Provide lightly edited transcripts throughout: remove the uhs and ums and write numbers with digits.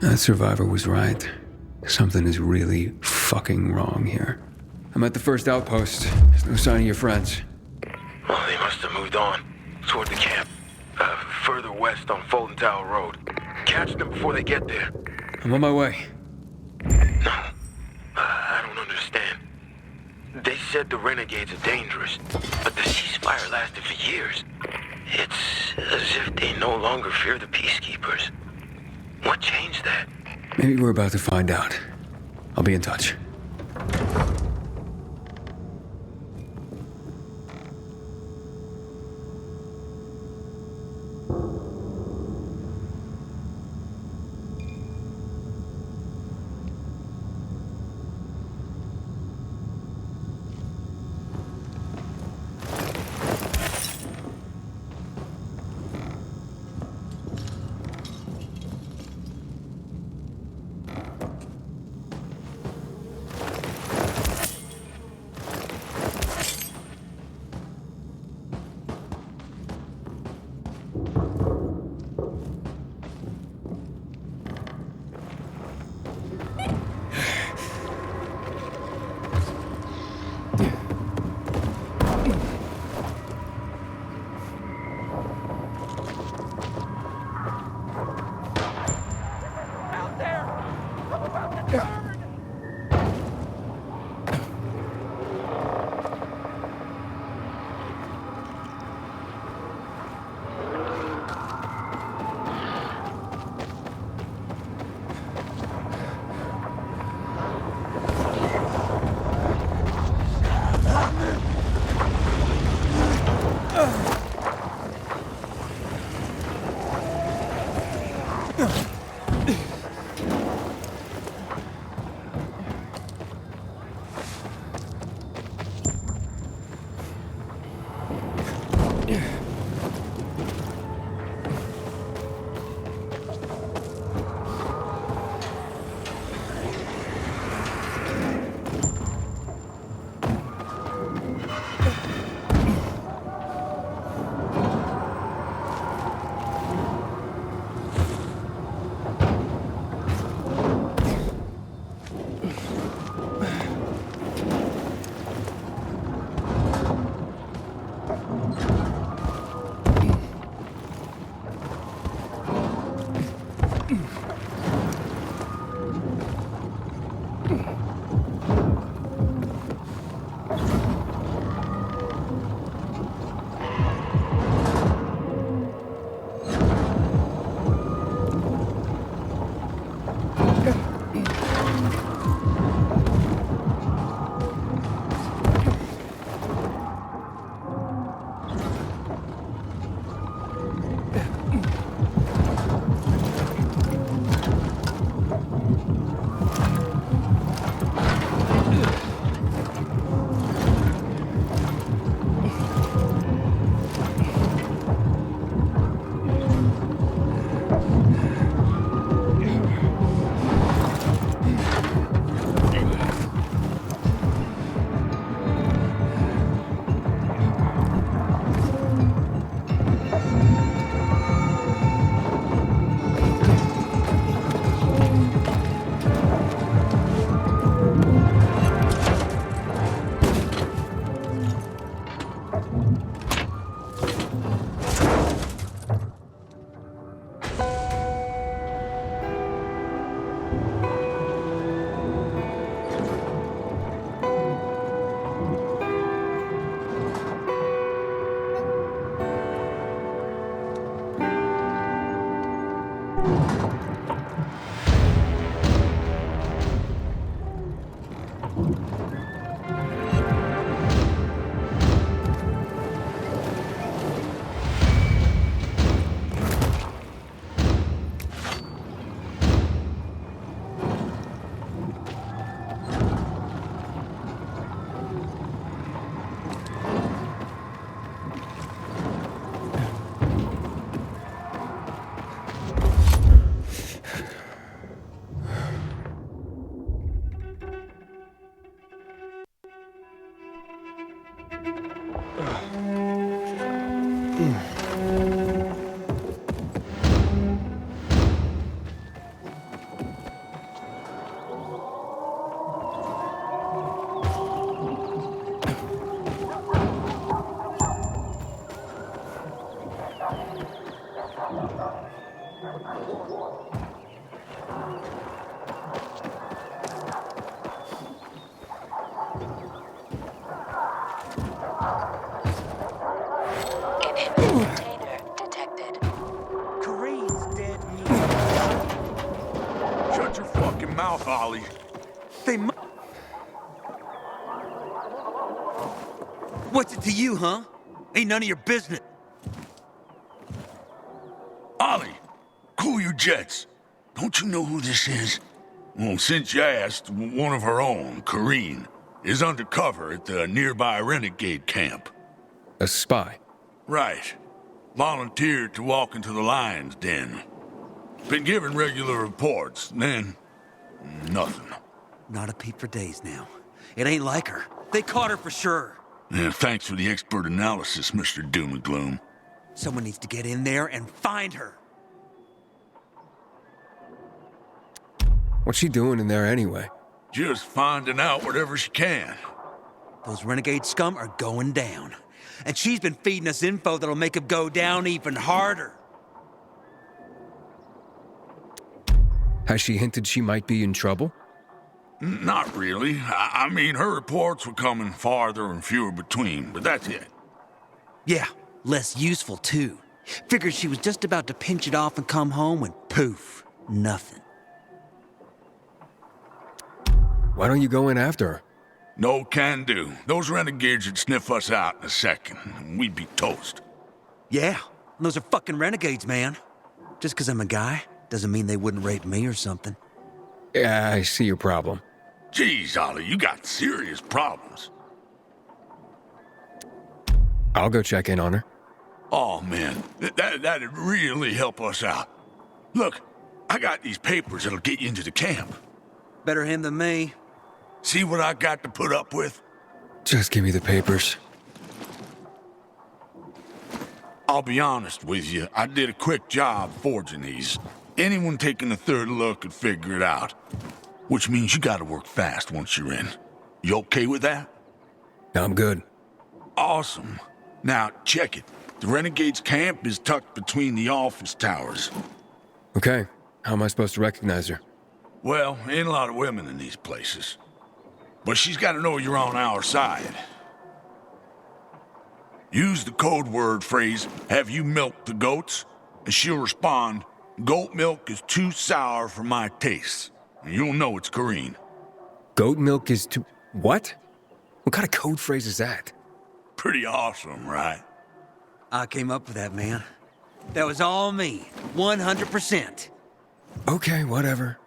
That survivor was right. Something is really fucking wrong here. I'm at the first outpost. There's no sign of your friends. Well, they must have moved on. Toward the camp. Further west on Fulton Tower Road. Catch them before they get there. I'm on my way. No. I don't understand. They said the renegades are dangerous, but the ceasefire lasted for years. It's as if they no longer fear the peacekeepers. What changed that? Maybe we're about to find out. I'll be in touch. Inhibitor container detected. Kareem's dead meat. Shut your fucking mouth, Ollie. They mu- What's it to you, huh? Ain't none of your business. Ollie, cool your jets. Don't you know who this is? Well, since you asked, one of her own, Kareen, is undercover at the nearby renegade camp. A spy. Right. Volunteered to walk into the lion's den. Been giving regular reports, then nothing. Not a peep for days now. It ain't like her. They caught her for sure. Yeah, thanks for the expert analysis, Mr. Doom and Gloom. Someone needs to get in there and find her. What's she doing in there anyway? Just finding out whatever she can. Those renegade scum are going down. And she's been feeding us info that'll make them go down even harder. Has she hinted she might be in trouble? Not really. I mean, her reports were coming farther and fewer between, but that's it. Yeah, less useful too. Figured she was just about to pinch it off and come home when poof, nothing. Why don't you go in after her? No can do. Those renegades would sniff us out in a second, and we'd be toast. Yeah, those are fucking renegades, man. Just 'cause I'm a guy doesn't mean they wouldn't rape me or something. Yeah, I see your problem. Jeez, Ollie, you got serious problems. I'll go check in on her. Oh, man, that'd really help us out. Look, I got these papers that'll get you into the camp. Better him than me. See what I got to put up with? Just give me the papers. I'll be honest with you, I did a quick job forging these. Anyone taking a third look could figure it out. Which means you gotta work fast once you're in. You okay with that? I'm good. Awesome. Now, check it. The Renegade's camp is tucked between the office towers. Okay, how am I supposed to recognize her? Well, ain't a lot of women in these places. But she's gotta know you're on our side. Use the code word phrase, "Have you milked the goats?" And she'll respond, "Goat milk is too sour for my tastes." And you'll know it's Kareen. Goat milk is too... What? What kind of code phrase is that? Pretty awesome, right? I came up with that, man. That was all me. 100%. Okay, whatever.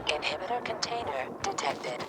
Inhibitor container detected.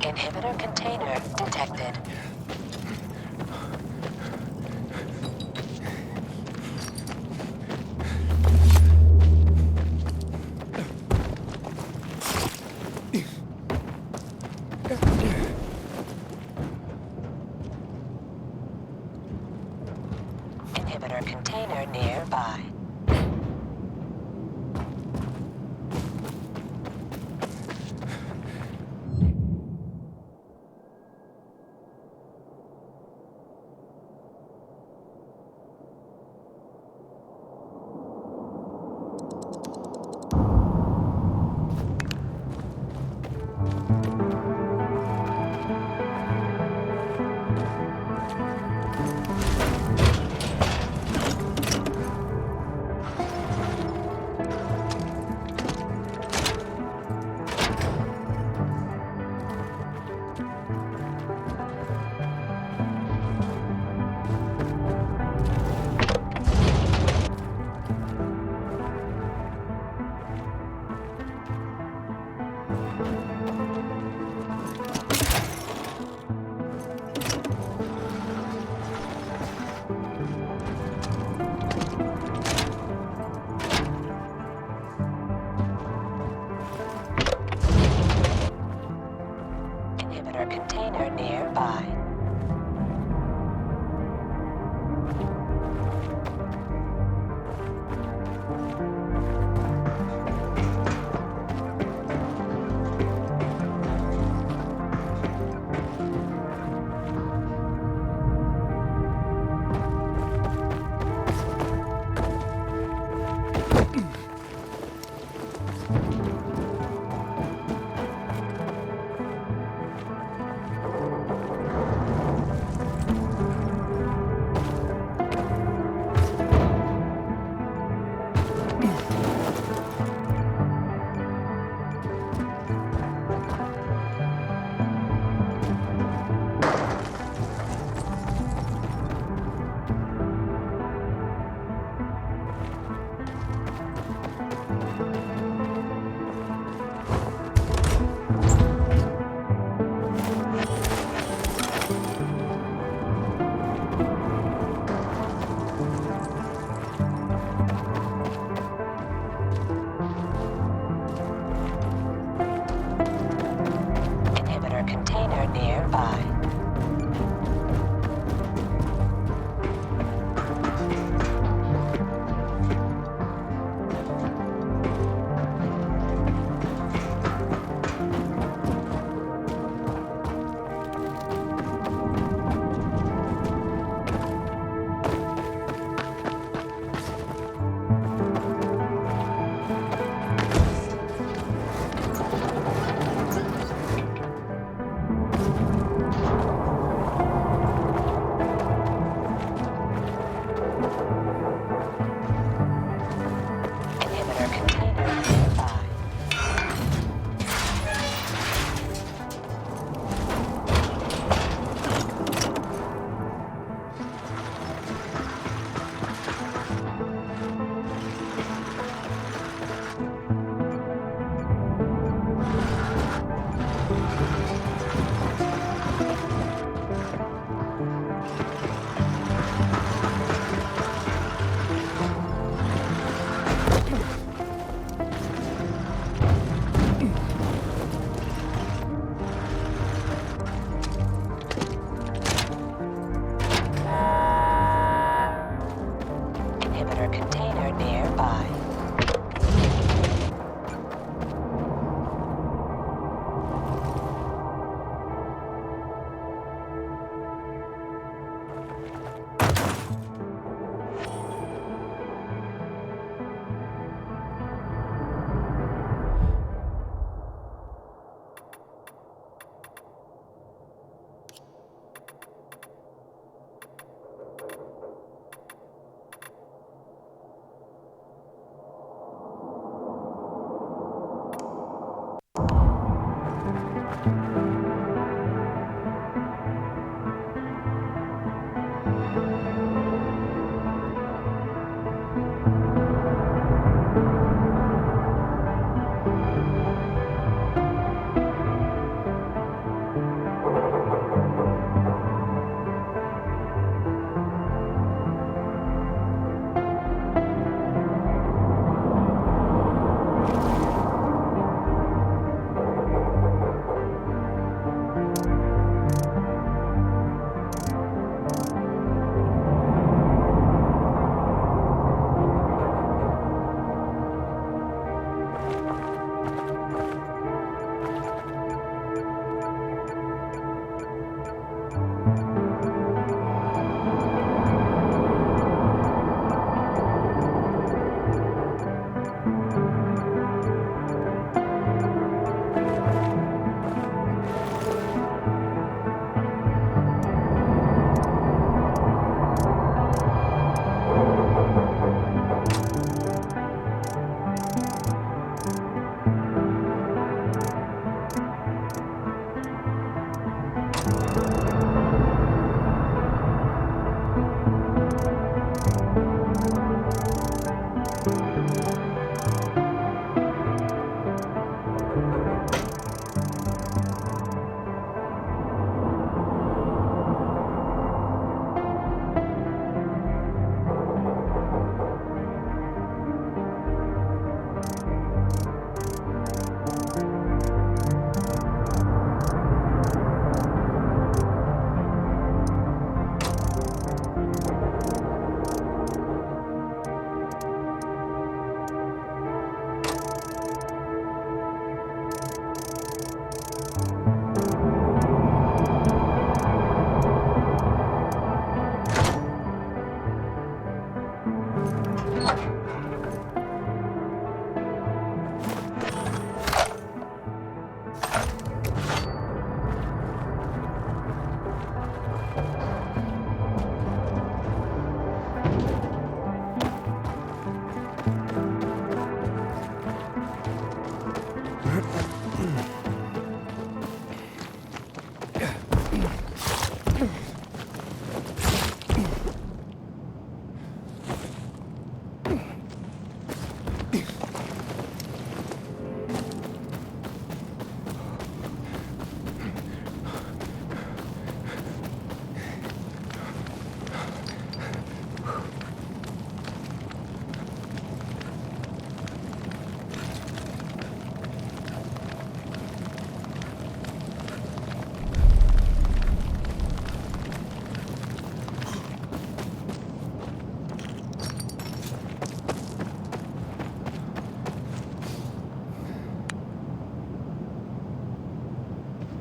Inhibitor container detected. Inhibitor container nearby.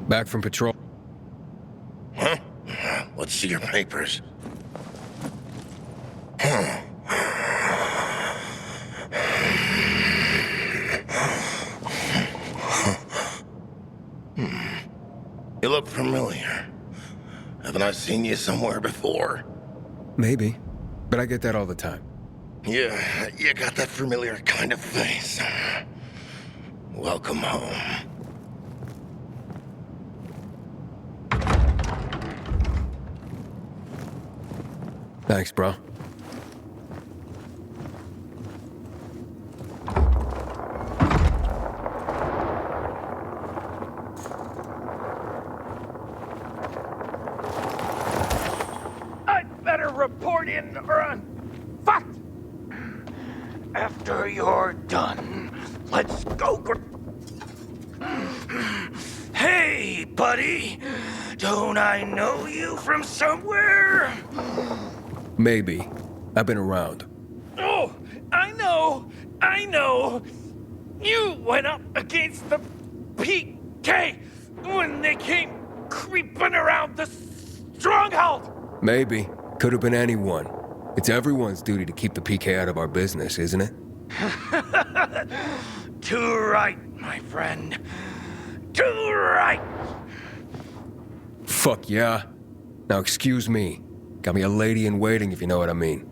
Back from patrol. Huh? Let's see your papers. You look familiar. Haven't I seen you somewhere before? Maybe. But I get that all the time. Yeah, you got that familiar kind of face. Welcome home. Thanks, bro. I'd better report in or I'm fucked! After you're done, let's go. Hey, buddy! Don't I know you from somewhere? Maybe. I've been around. Oh, I know! You went up against the PK when they came creeping around the stronghold! Maybe. Could have been anyone. It's everyone's duty to keep the PK out of our business, isn't it? Too right, my friend. Too right! Fuck yeah. Now excuse me. Got me a lady in waiting, if you know what I mean.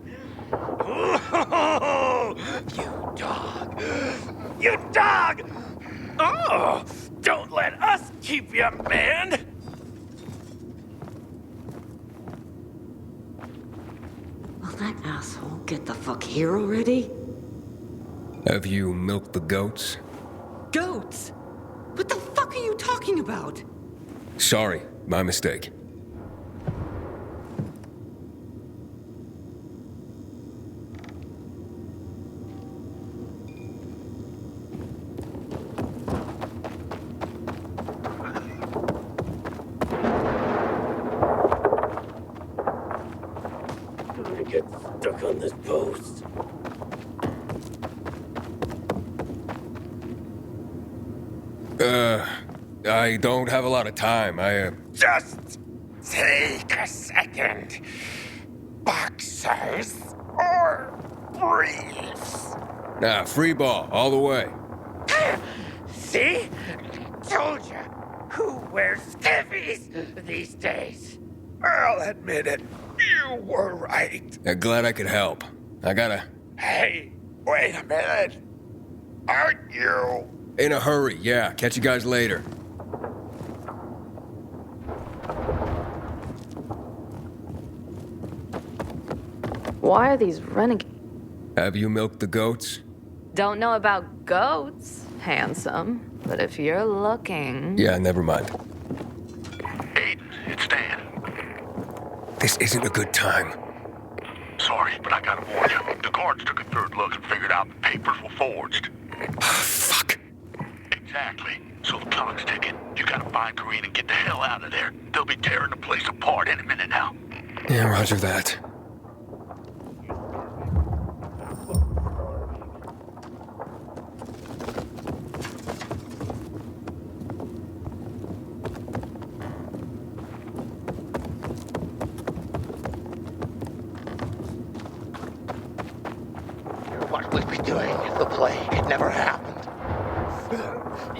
Oh, you dog! You dog! Oh, don't let us keep you, man! Will that asshole get the fuck here already? Have you milked the goats? Goats? What the fuck are you talking about? Sorry, my mistake. I get stuck on this post. I don't have a lot of time. Just take a second. Boxers or briefs? Free ball, all the way. See? Told you. Who wears skivvies these days? I'll admit it. You were right. Glad I could help. I gotta... Hey, wait a minute. Aren't you? In a hurry, yeah. Catch you guys later. Why are these renegades? Have you milked the goats? Don't know about goats, handsome. But if you're looking... Yeah, never mind. Aiden, it's Dan. This isn't a good time. Sorry, but I gotta warn you. The guards took a third look and figured out the papers were forged. Fuck. Exactly. So the clock's ticking. You gotta find Karine and get the hell out of there. They'll be tearing the place apart any minute now. Yeah, roger that. What we'd be doing if the plague never happened.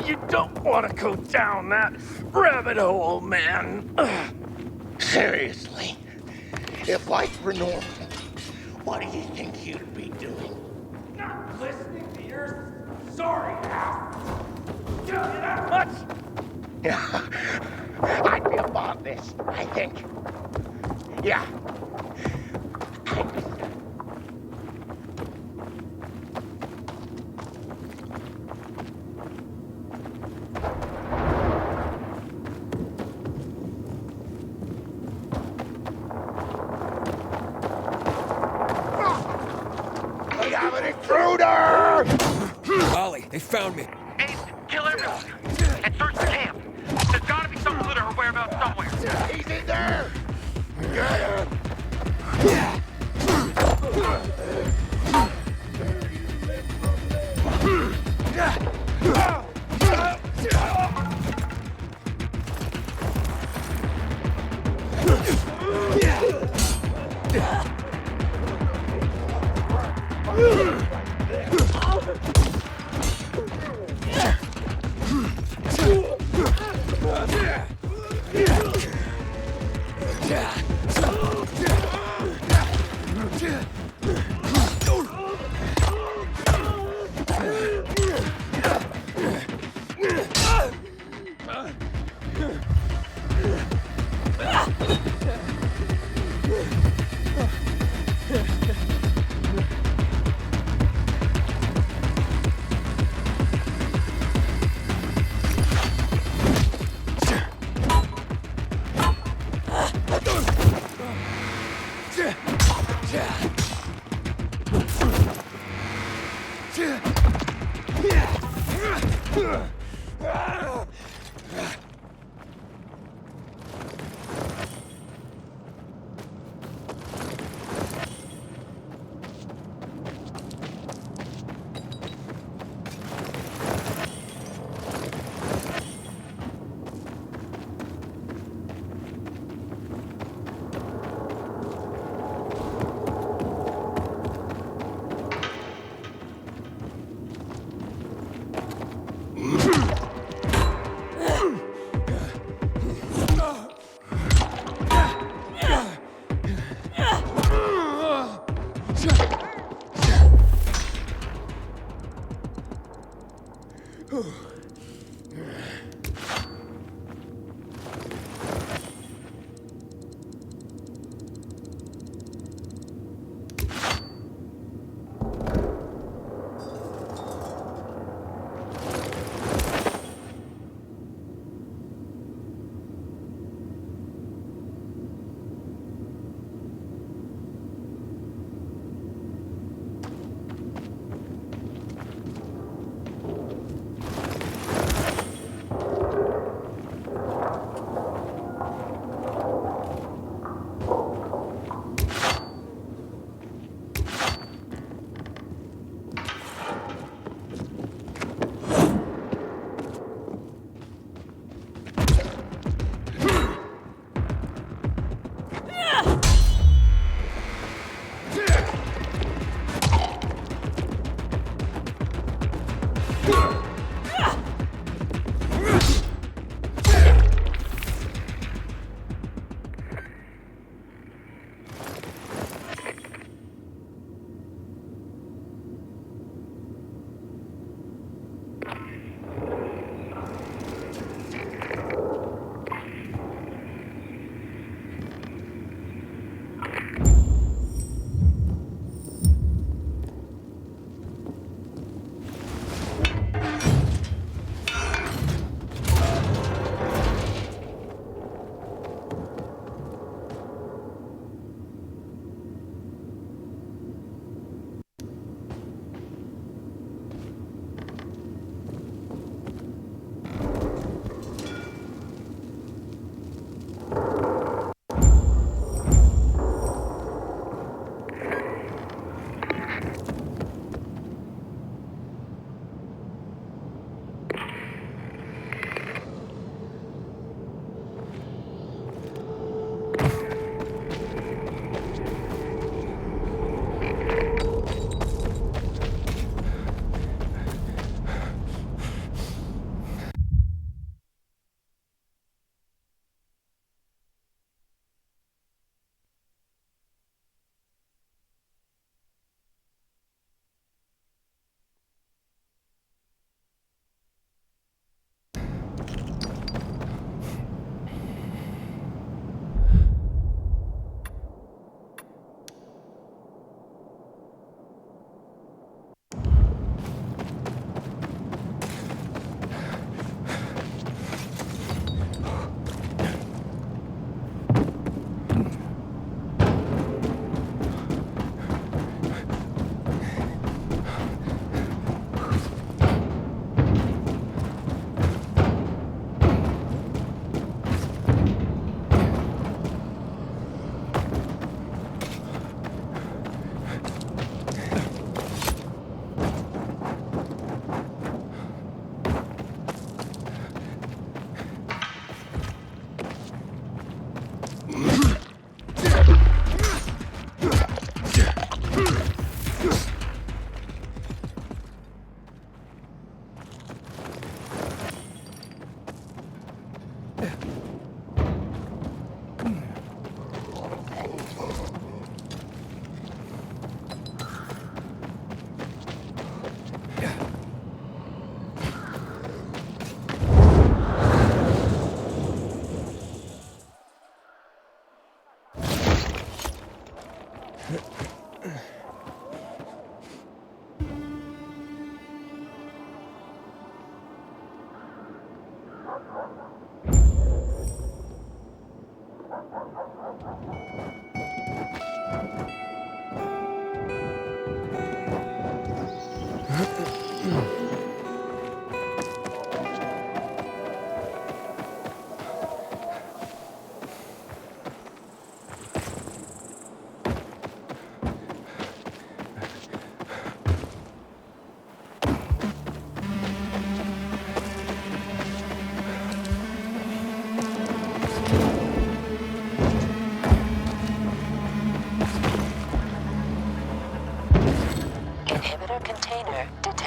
You don't want to go down that rabbit hole, man. Seriously. If life were normal, what do you think you'd be doing? Not listening to your sorry ass. Tell you that much. Yeah. I'd be about this, I think. Yeah. We have an intruder! Ollie, they found me. Aiden, kill everyone and search the camp. There's gotta be some clue to her whereabouts somewhere. He's in there! Get him!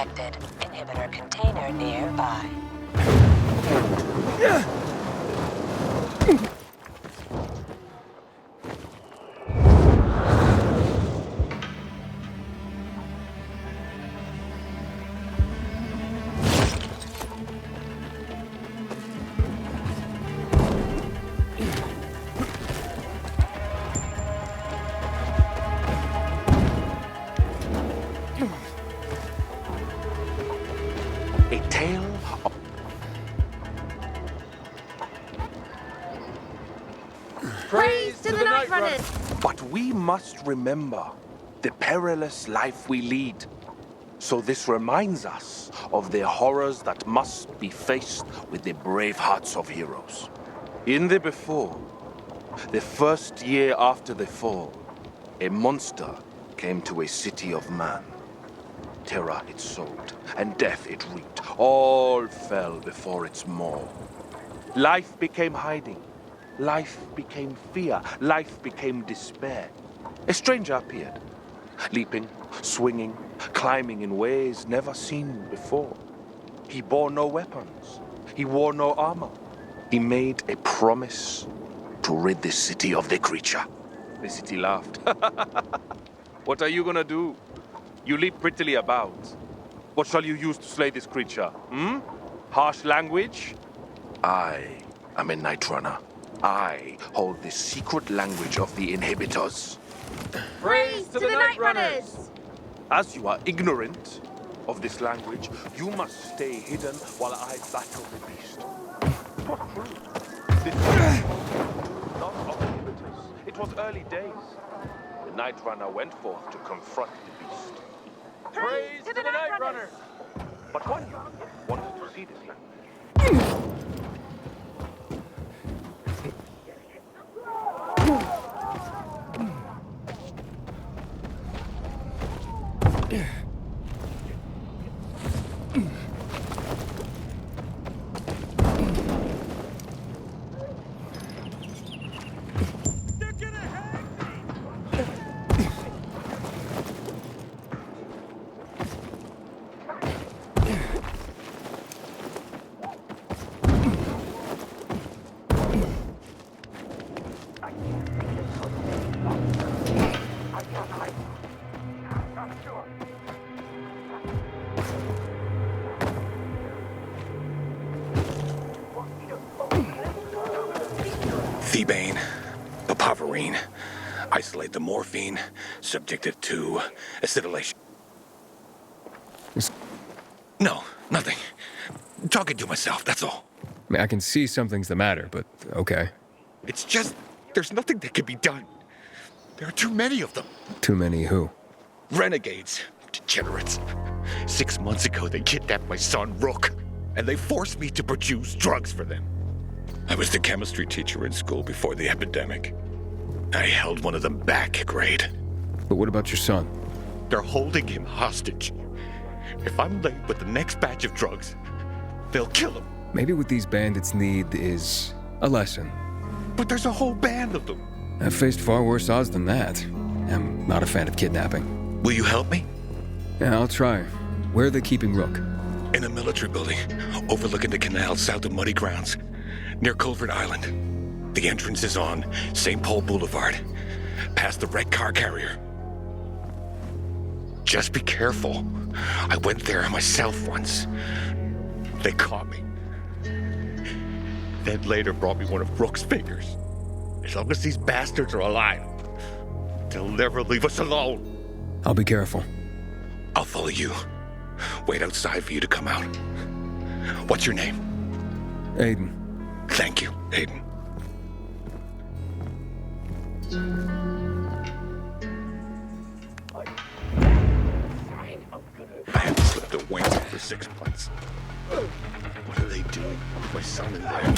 detected. Inhibitor container nearby. A tale of... Praise to the Night Runners! But we must remember the perilous life we lead. So this reminds us of the horrors that must be faced with the brave hearts of heroes. In the before, the first year after the fall, a monster came to a city of man. Terror it sowed, and death it reaped. All fell before its maw. Life became hiding. Life became fear. Life became despair. A stranger appeared, leaping, swinging, climbing in ways never seen before. He bore no weapons. He wore no armor. He made a promise to rid the city of the creature. The city laughed. What are you gonna do? You leap prettily about. What shall you use to slay this creature? Harsh language? I am a Night Runner. I hold the secret language of the Inhibitors. Praise to the Night Runners! As you are ignorant of this language, you must stay hidden while I battle the beast. It was true. This was not of the Inhibitors. It was early days. The Night Runner went forth to confront the beast. Praise to the Night Runners! But one youth wanted to see this land. Thebane, papaverine, isolate the morphine, subject it to acetylation. No, nothing. Talking to myself, that's all. I mean, I can see something's the matter, but okay. It's just, there's nothing that can be done. There are too many of them. Too many who? Renegades, degenerates. 6 months ago, they kidnapped my son, Rook, and they forced me to produce drugs for them. I was the chemistry teacher in school before the epidemic. I held one of them back, grade. But what about your son? They're holding him hostage. If I'm late with the next batch of drugs, they'll kill him. Maybe what these bandits need is a lesson. But there's a whole band of them. I've faced far worse odds than that. I'm not a fan of kidnapping. Will you help me? Yeah, I'll try. Where are they keeping Rook? In a military building, overlooking the canal south of Muddy Grounds, near Culvert Island. The entrance is on St. Paul Boulevard, past the wrecked car carrier. Just be careful. I went there myself once. They caught me. Then later brought me one of Rook's fingers. As long as these bastards are alive, they'll never leave us alone. I'll be careful. I'll follow you. Wait outside for you to come out. What's your name? Aiden. Thank you, Aiden. I haven't slept a wink for 6 months. What are they doing with my son in there?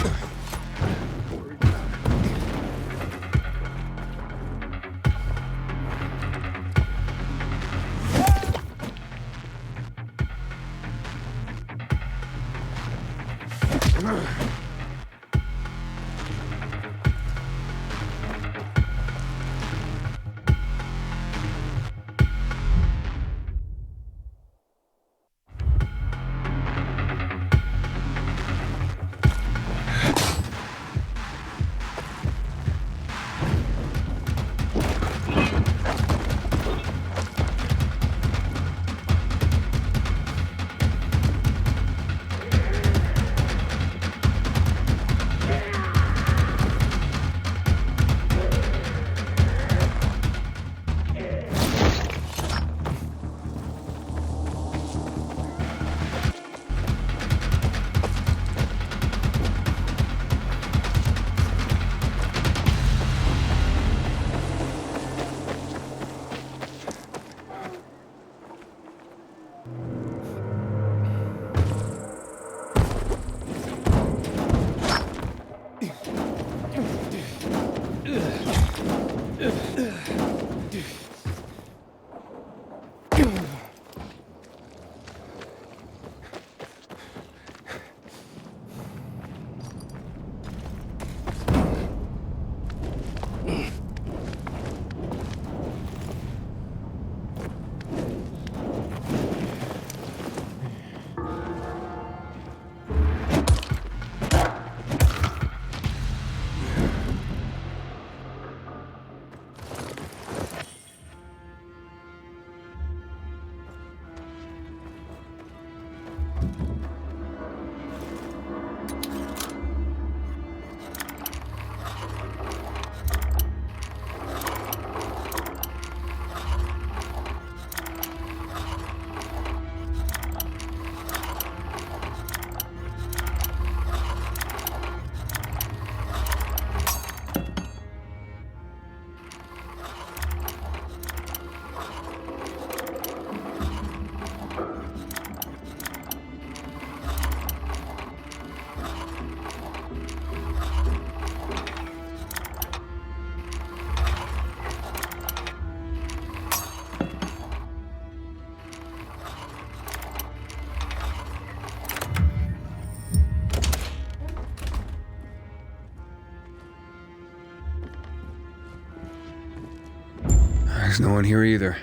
There's no one here either.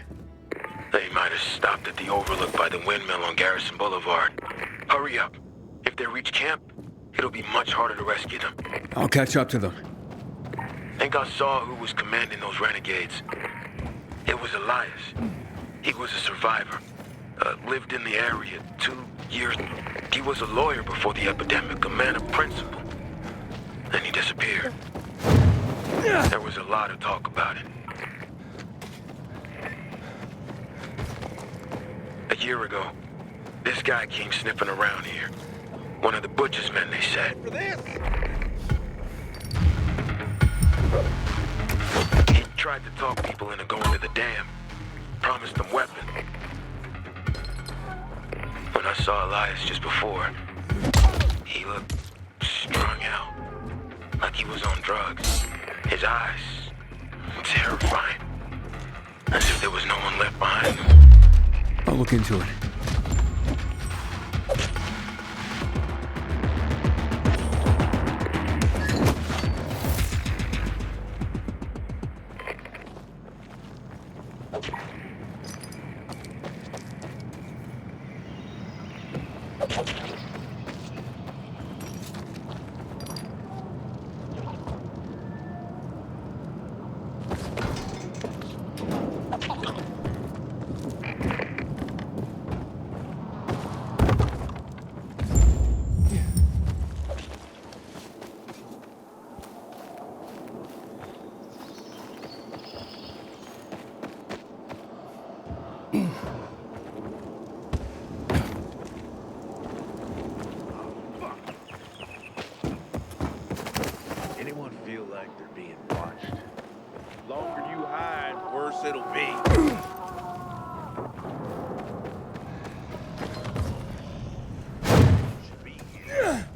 They might have stopped at the overlook by the windmill on Garrison Boulevard. Hurry up. If they reach camp, it'll be much harder to rescue them. I'll catch up to them. Think I saw who was commanding those renegades. It was Elias. He was a survivor. Lived in the area 2 years. He was a lawyer before the epidemic, a man of principle. Then he disappeared. There was a lot of talk about it. A year ago, this guy came sniffing around here. One of the butcher's men, they said. He tried to talk people into going to the dam. Promised them weapons. When I saw Elias just before, he looked strung out. Like he was on drugs. His eyes, terrifying. As if there was no one left behind him. I'll look into it. Anyone feel like they're being watched? The longer you hide, the worse it'll be. Should be here.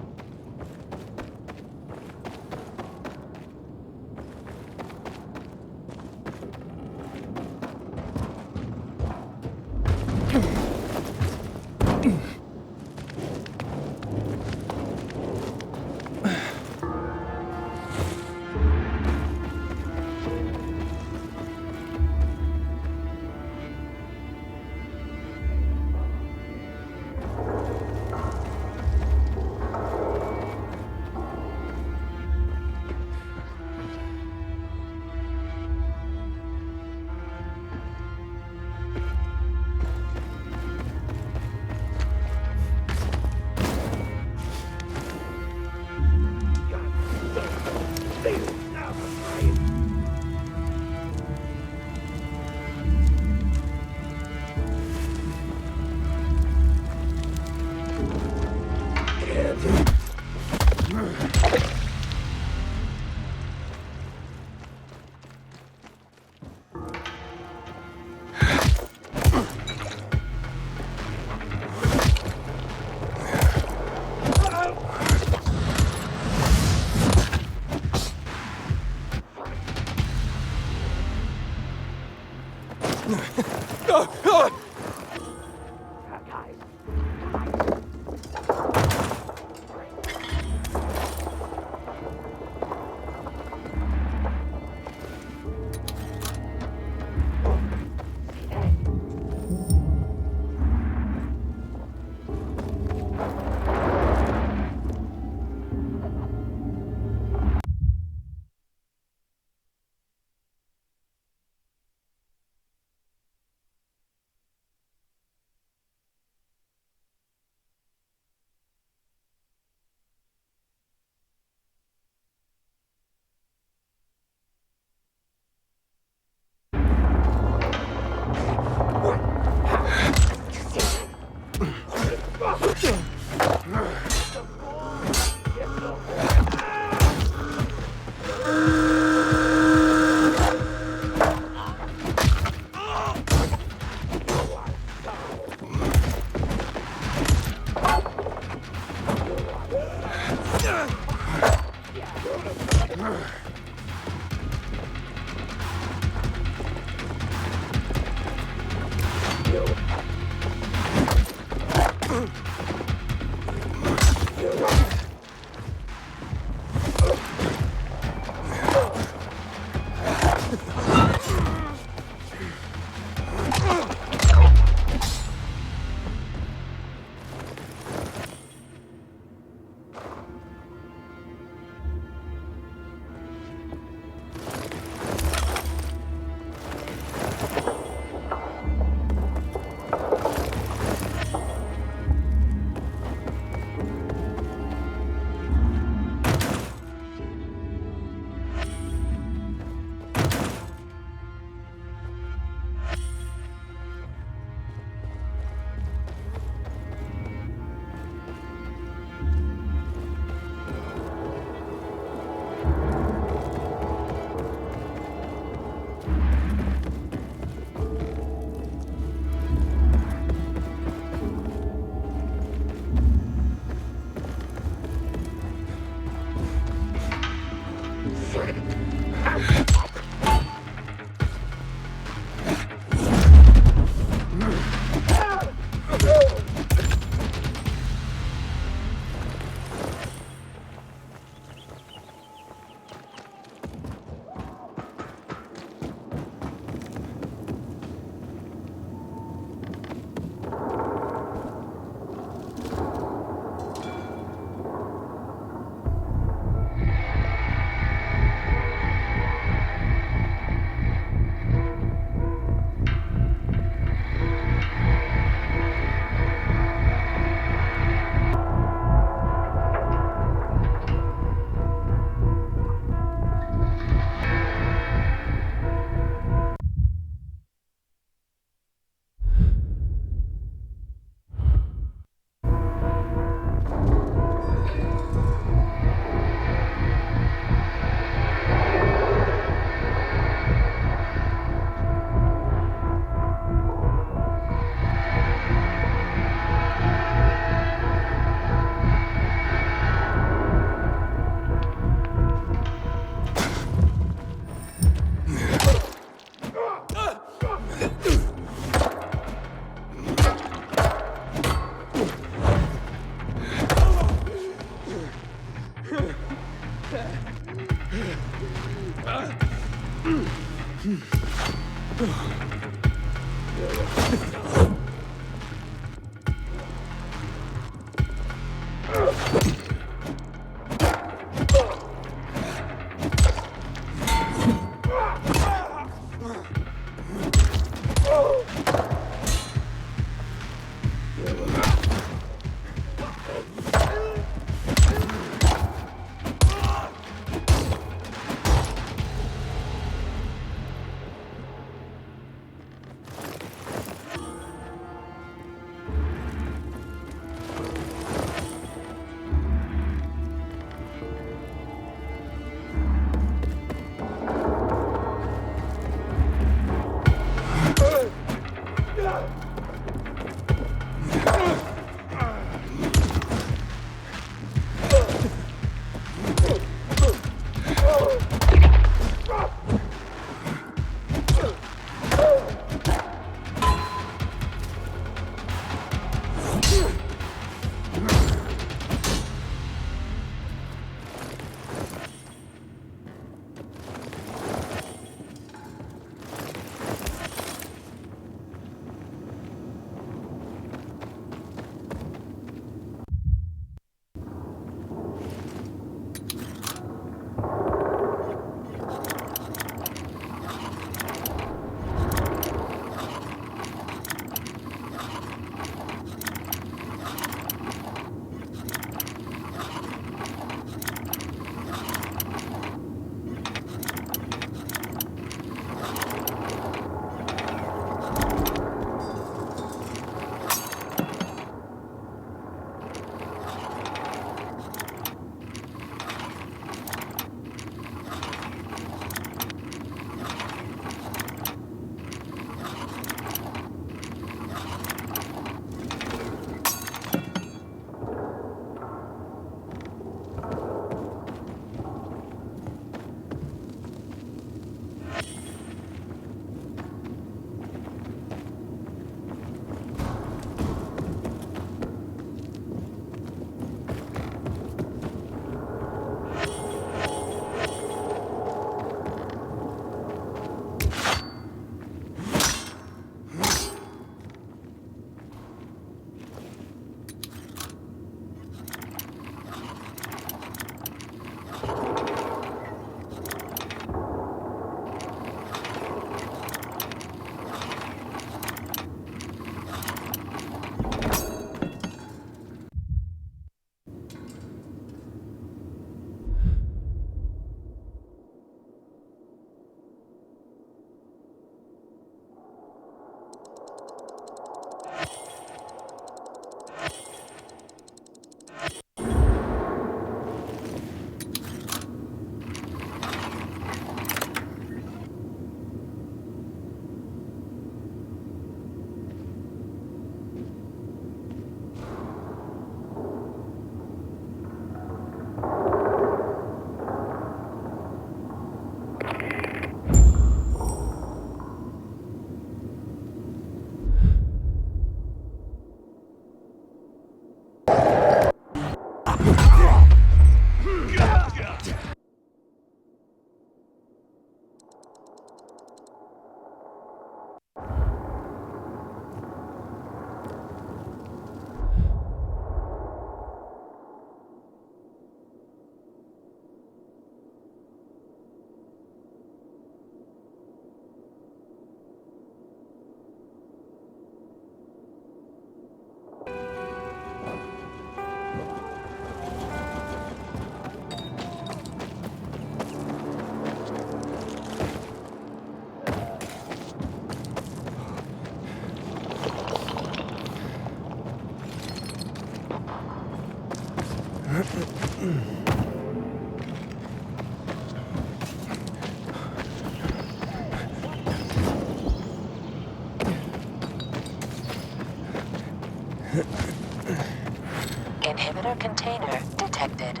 Inhibitor container detected.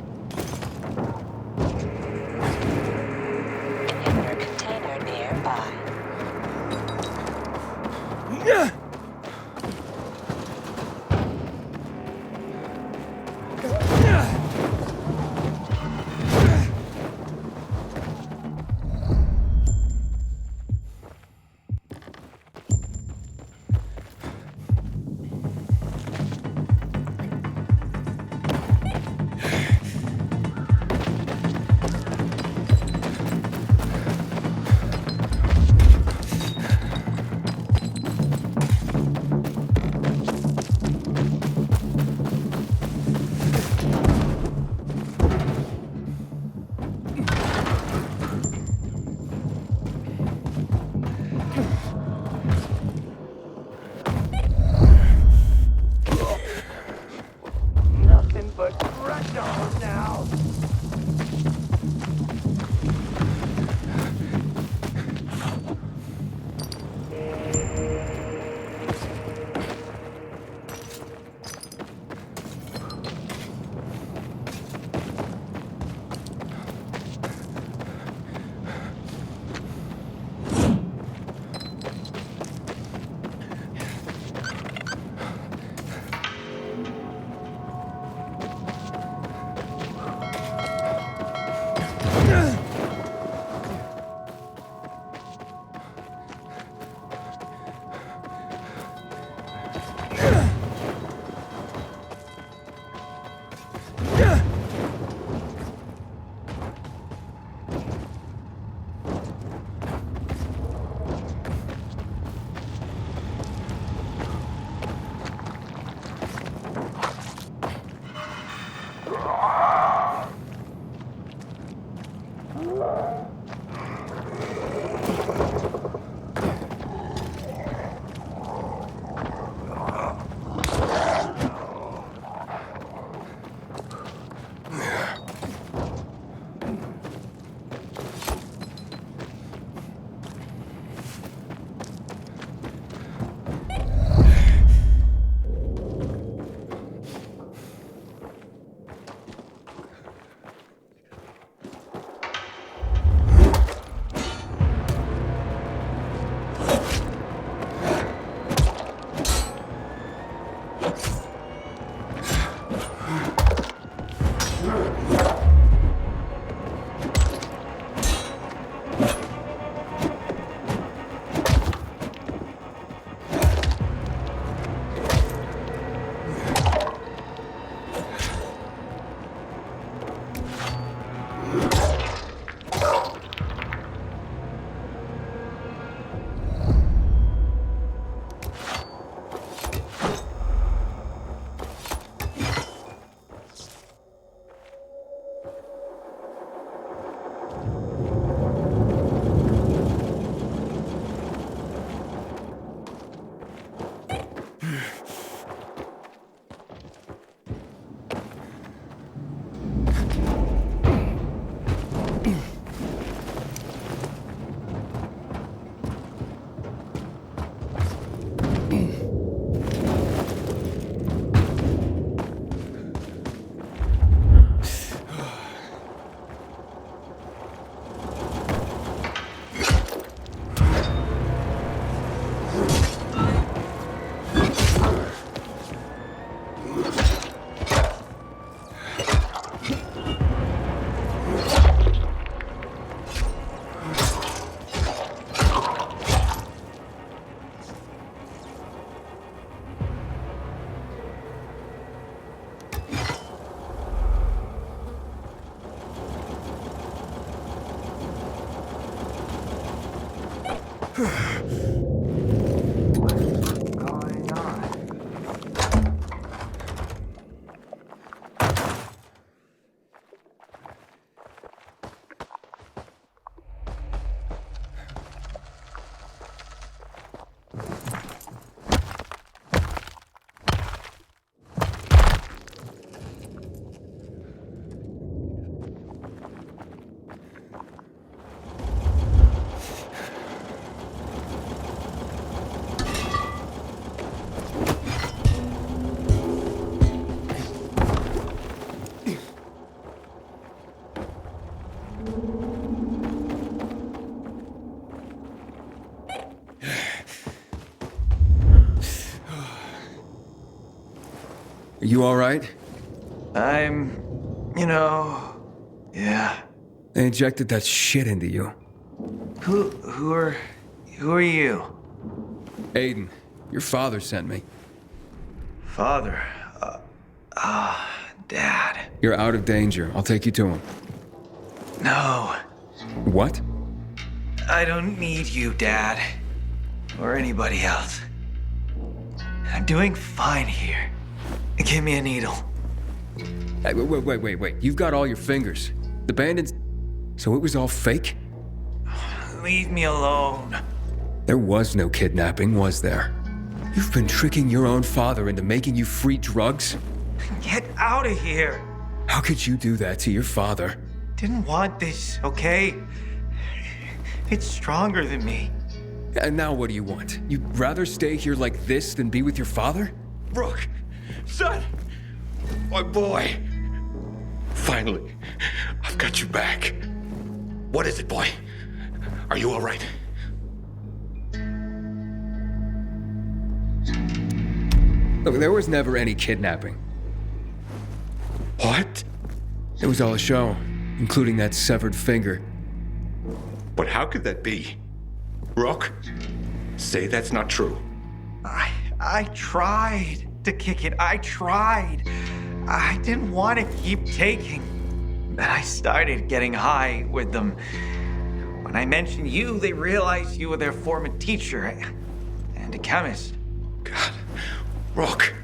Inhibitor container nearby. Nothing but ragdoll now. You alright? Yeah. They injected that shit into you. Who are you? Aiden, your father sent me. Father? Dad. You're out of danger. I'll take you to him. No. What? I don't need you, Dad. Or anybody else. I'm doing fine here. Give me a needle. Hey, wait. You've got all your fingers. The bandits... So it was all fake? Leave me alone. There was no kidnapping, was there? You've been tricking your own father into making you free drugs? Get out of here. How could you do that to your father? Didn't want this, okay? It's stronger than me. And now what do you want? You'd rather stay here like this than be with your father? Rook! Son! My boy! Finally, I've got you back. What is it, boy? Are you all right? Look, there was never any kidnapping. What? It was all a show, including that severed finger. But how could that be? Rook, say that's not true. I tried to kick it. I tried. I didn't want to keep taking. Then I started getting high with them. When I mentioned you, they realized you were their former teacher and a chemist. God, Rook.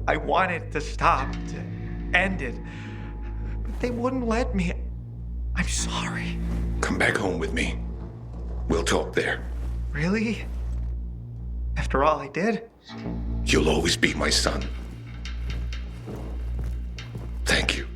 I wanted to stop, to end it, but they wouldn't let me. I'm sorry. Come back home with me. We'll talk there. Really? After all I did? You'll always be my son. Thank you.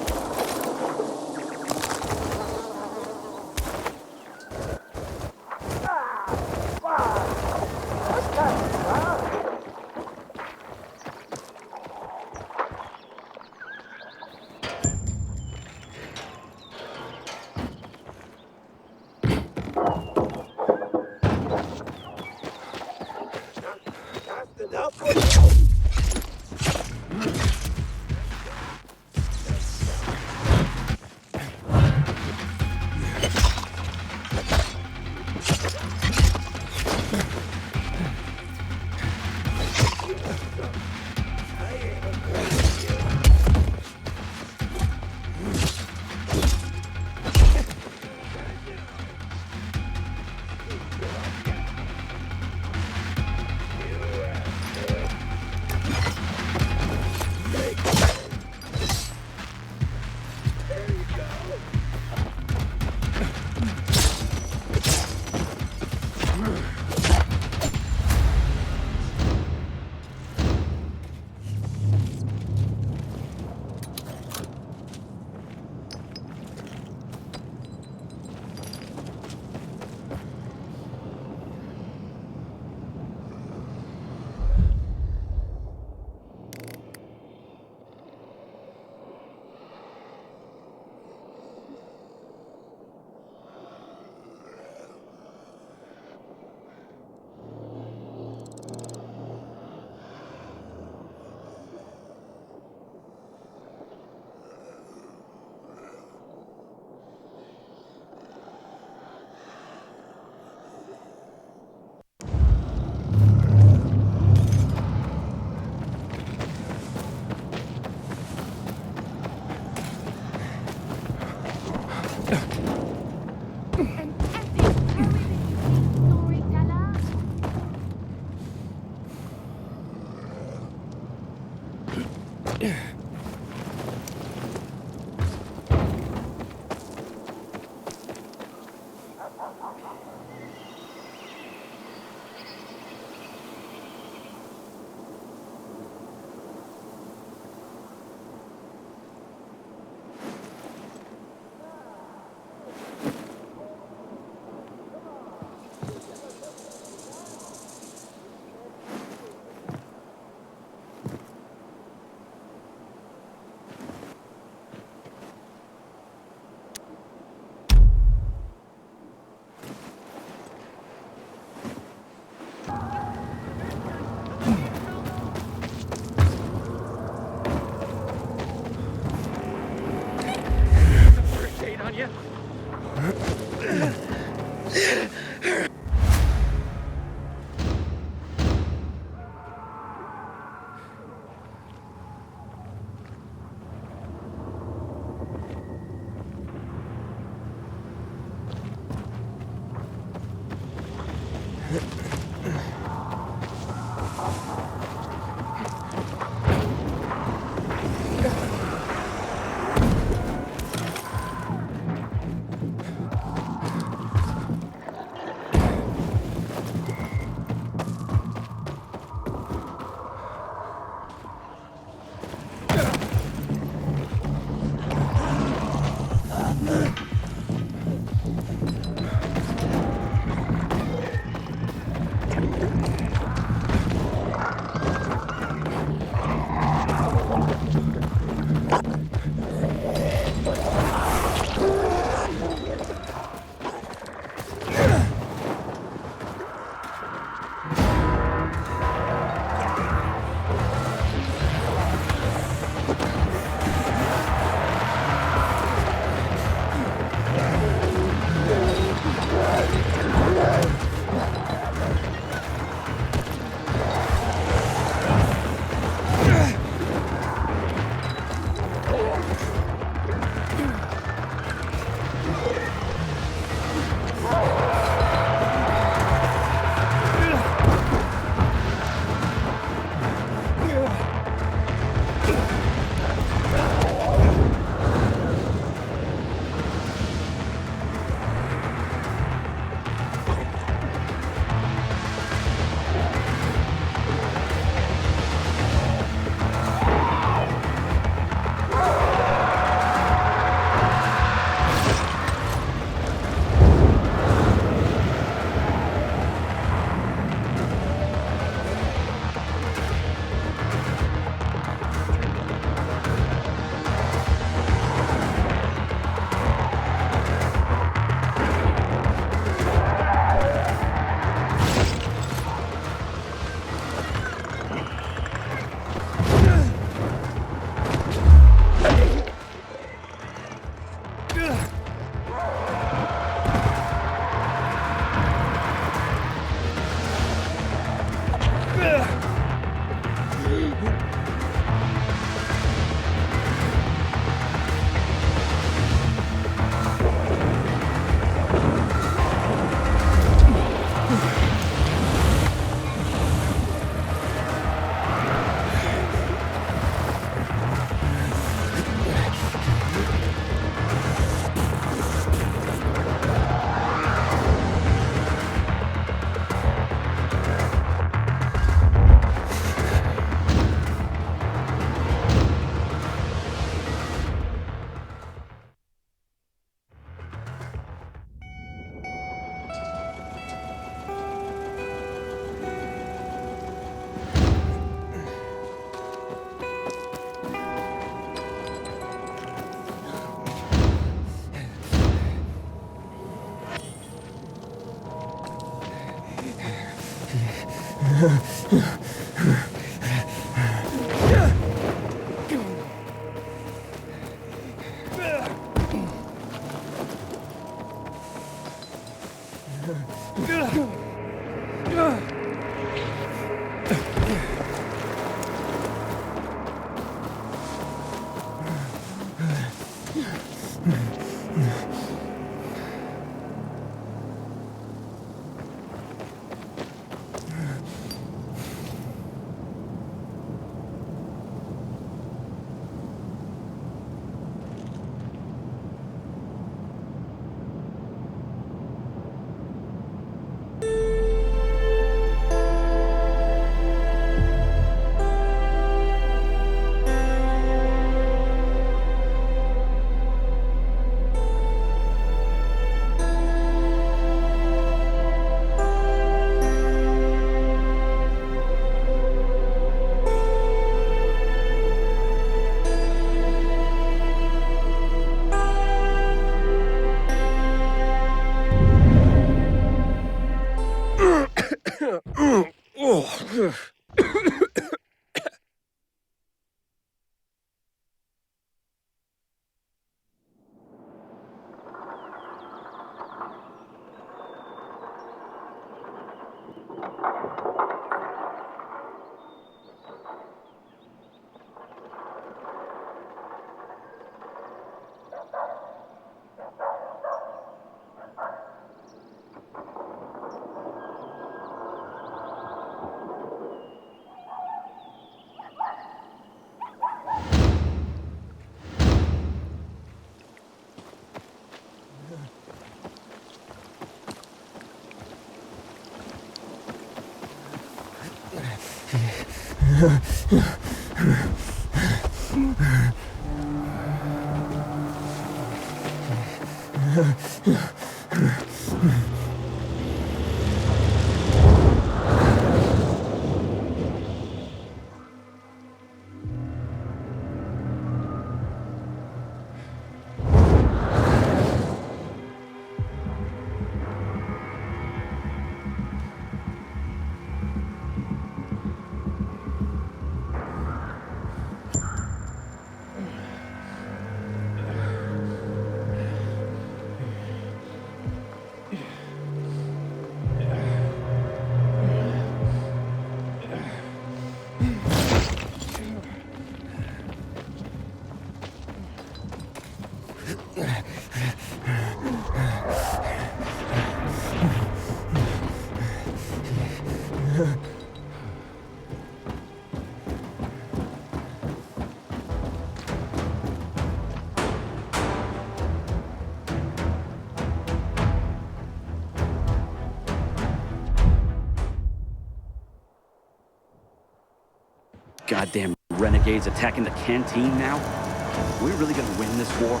Goddamn renegades attacking the canteen now? Are we really gonna win this war?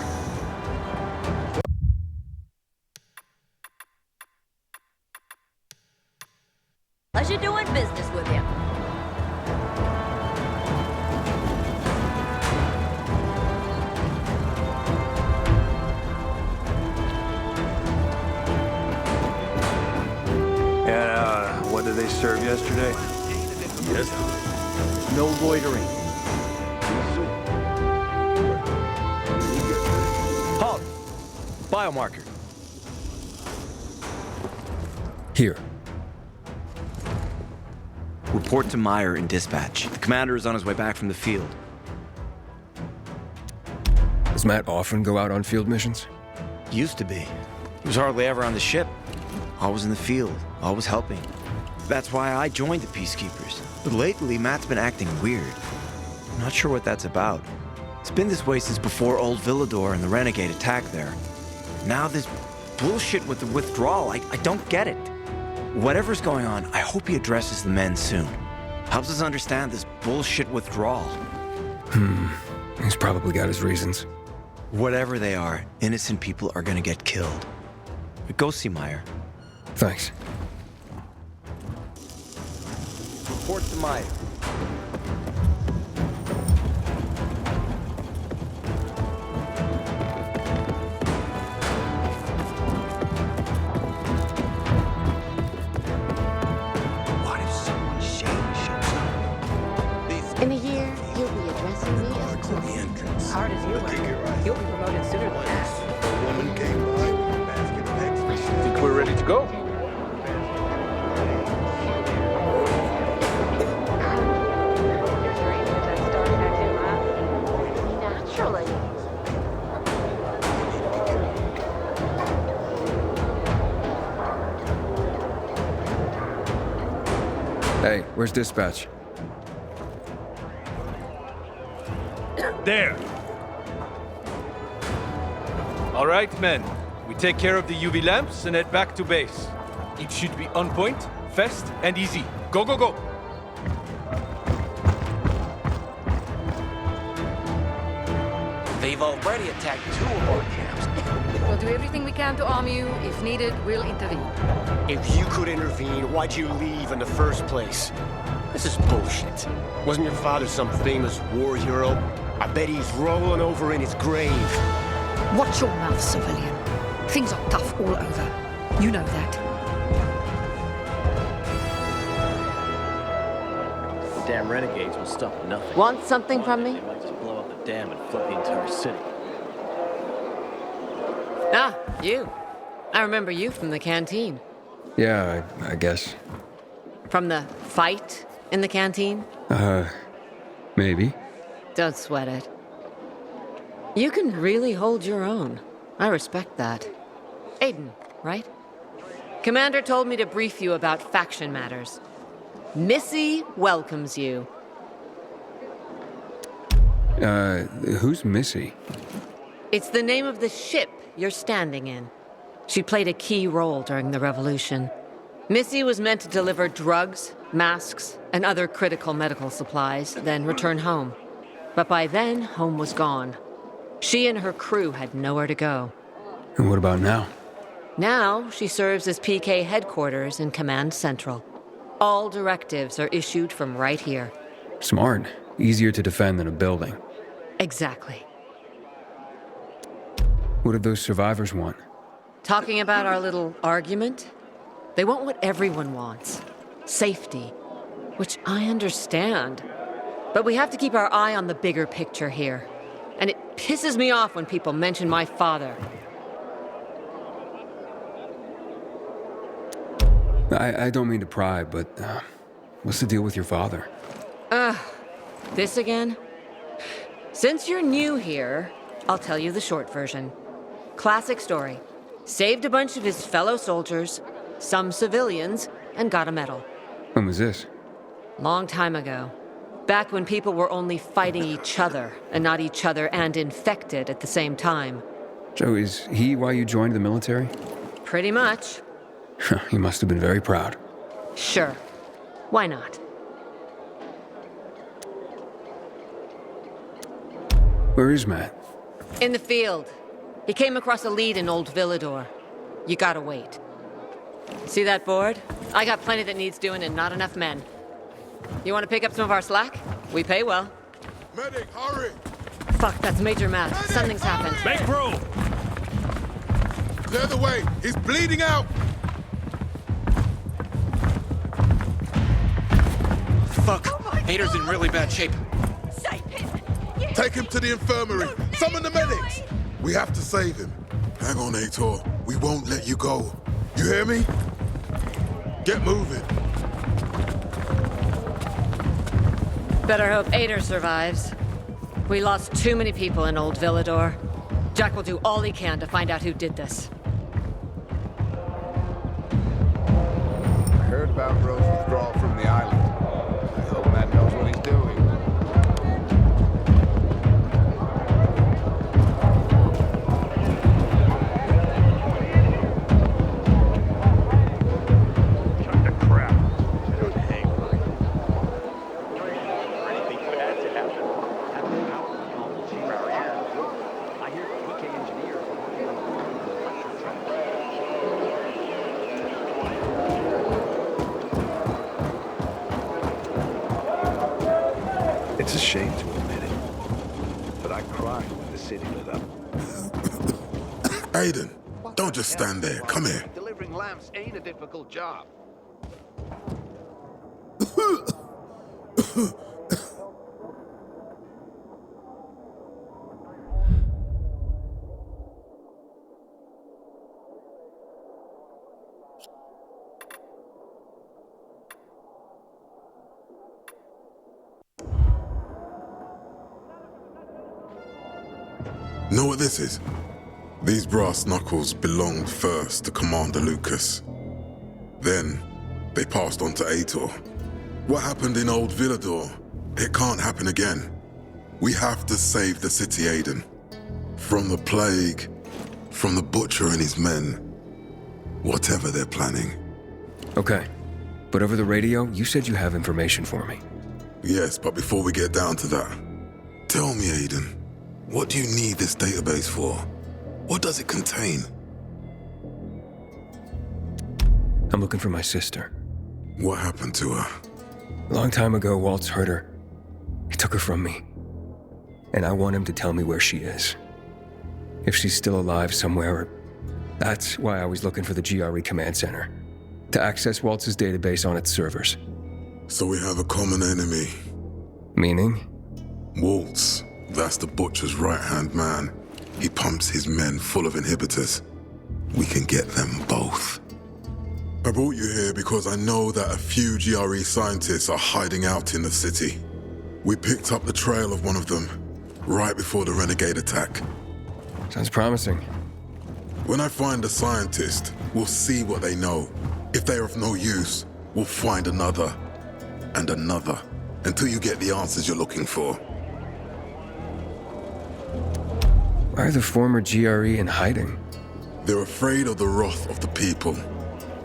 Pleasure doing business with you. And, what did they serve yesterday? Yes. No loitering. Halt! Biomarker. Here. Report to Meyer in dispatch. The commander is on his way back from the field. Does Matt often go out on field missions? Used to be. He was hardly ever on the ship. Always in the field, always helping. That's why I joined the Peacekeepers. But lately, Matt's been acting weird. I'm not sure what that's about. It's been this way since before old Villador and the Renegade attack there. Now this bullshit with the withdrawal, I don't get it. Whatever's going on, I hope he addresses the men soon. Helps us understand this bullshit withdrawal. He's probably got his reasons. Whatever they are, innocent people are gonna get killed. But go see Meyer. Thanks. Report to Meyer. ready to go. Naturally. Hey, where's dispatch? There. All right, men. We take care of the UV lamps and head back to base. It should be on point, fast, and easy. Go, go, go! They've already attacked 2 of our camps. We'll do everything we can to arm you. If needed, we'll intervene. If you could intervene, why'd you leave in the first place? This is bullshit. Wasn't your father some famous war hero? I bet he's rolling over in his grave. Watch your mouth, civilian. Things are tough all over. You know that. The damn renegades will stop at nothing. Want something from me? They might just blow up the dam and flood the entire city. Ah, you. I remember you from the canteen. Yeah, I guess. From the fight in the canteen? Maybe. Don't sweat it. You can really hold your own. I respect that. Aiden, right? Commander told me to brief you about faction matters. Missy welcomes you. Who's Missy? It's the name of the ship you're standing in. She played a key role during the revolution. Missy was meant to deliver drugs, masks, and other critical medical supplies, then return home. But by then, home was gone. She and her crew had nowhere to go. And what about now? Now, she serves as PK headquarters in Command Central. All directives are issued from right here. Smart. Easier to defend than a building. Exactly. What did those survivors want? Talking about our little argument? They want what everyone wants. Safety. Which I understand. But we have to keep our eye on the bigger picture here. And it pisses me off when people mention my father. I don't mean to pry, but what's the deal with your father? This again? Since you're new here, I'll tell you the short version. Classic story. Saved a bunch of his fellow soldiers, some civilians, and got a medal. When was this? Long time ago. Back when people were only fighting each other, and not each other and infected at the same time. So is he why you joined the military? Pretty much. He must have been very proud. Sure. Why not? Where is Matt? In the field. He came across a lead in Old Villador. You gotta wait. See that board? I got plenty that needs doing and not enough men. You want to pick up some of our slack? We pay well. Medic, hurry! Fuck, that's Major Matt. Something's happened. Make room! Clear the way! He's bleeding out! Fuck! Hader's in really bad shape. Take him to the infirmary! Summon the medics! We have to save him. Hang on, Aitor. We won't let you go. You hear me? Get moving. Better hope Ader survives. We lost too many people in Old Villador. Jack will do all he can to find out who did this. I heard about Rose's withdrawal from the island. I hope Matt knows what he's doing. It's a shame to admit it, but I cried when the city lit up. Aiden, don't just stand there. Come here. Delivering lamps ain't a difficult job. Know what this is? These brass knuckles belonged first to Commander Lucas. Then, they passed on to Aitor. What happened in Old Villador, it can't happen again. We have to save the city, Aiden. From the plague, from the Butcher and his men. Whatever they're planning. Okay. But over the radio, you said you have information for me. Yes, but before we get down to that, tell me, Aiden, what do you need this database for? What does it contain? I'm looking for my sister. What happened to her? A long time ago, Waltz hurt her. He took her from me. And I want him to tell me where she is. If she's still alive somewhere. That's why I was looking for the GRE command center. To access Waltz's database on its servers. So we have a common enemy. Meaning? Waltz. That's the Butcher's right-hand man. He pumps his men full of inhibitors. We can get them both. I brought you here because I know that a few GRE scientists are hiding out in the city. We picked up the trail of one of them, right before the Renegade attack. Sounds promising. When I find a scientist, we'll see what they know. If they're of no use, we'll find another, and another, until you get the answers you're looking for. Why are the former GRE in hiding? They're afraid of the wrath of the people.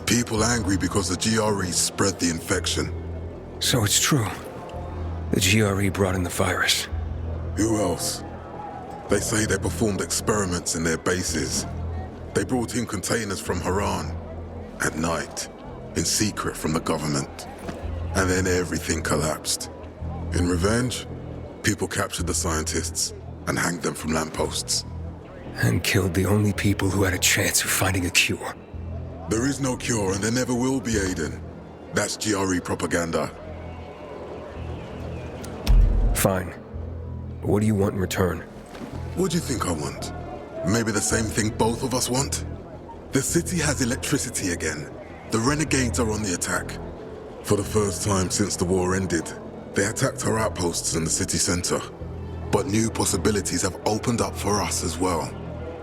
People angry because the GRE spread the infection. So it's true. The GRE brought in the virus. Who else? They say they performed experiments in their bases. They brought in containers from Haran. At night. In secret from the government. And then everything collapsed. In revenge, people captured the scientists and hanged them from lampposts. And killed the only people who had a chance of finding a cure. There is no cure and there never will be, Aiden. That's GRE propaganda. Fine. What do you want in return? What do you think I want? Maybe the same thing both of us want? The city has electricity again. The Renegades are on the attack. For the first time since the war ended, they attacked our outposts in the city center. But new possibilities have opened up for us as well.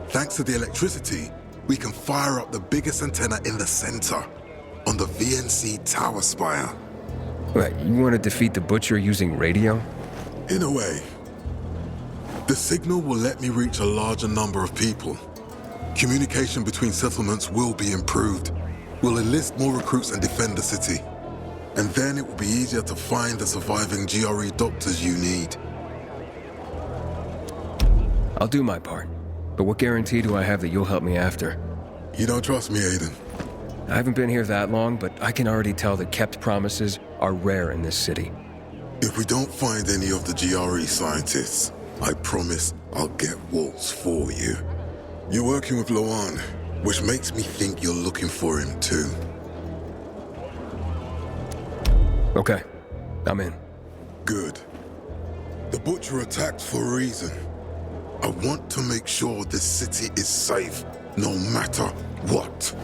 Thanks to the electricity, we can fire up the biggest antenna in the center, on the VNC tower spire. Wait, you want to defeat the Butcher using radio? In a way. The signal will let me reach a larger number of people. Communication between settlements will be improved. We'll enlist more recruits and defend the city. And then it will be easier to find the surviving GRE doctors you need. I'll do my part. But what guarantee do I have that you'll help me after? You don't trust me, Aiden? I haven't been here that long, but I can already tell that kept promises are rare in this city. If we don't find any of the GRE scientists, I promise I'll get Waltz for you. You're working with Loan, which makes me think you're looking for him too. Okay, I'm in. Good. The Butcher attacked for a reason. I want to make sure this city is safe, no matter what.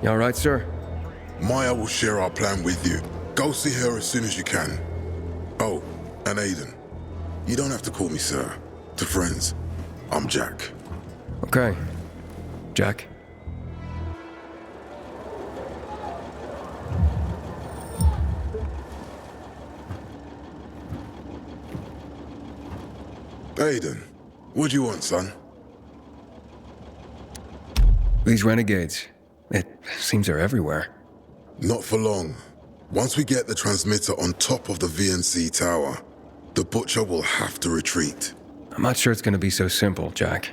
You all right, sir? Maya will share our plan with you. Go see her as soon as you can. Oh, and Aiden, you don't have to call me sir. To friends, I'm Jack. Okay. Jack? Aiden, what do you want, son? These renegades. It seems they're everywhere. Not for long. Once we get the transmitter on top of the VNC tower, the Butcher will have to retreat. I'm not sure it's gonna be so simple, Jack.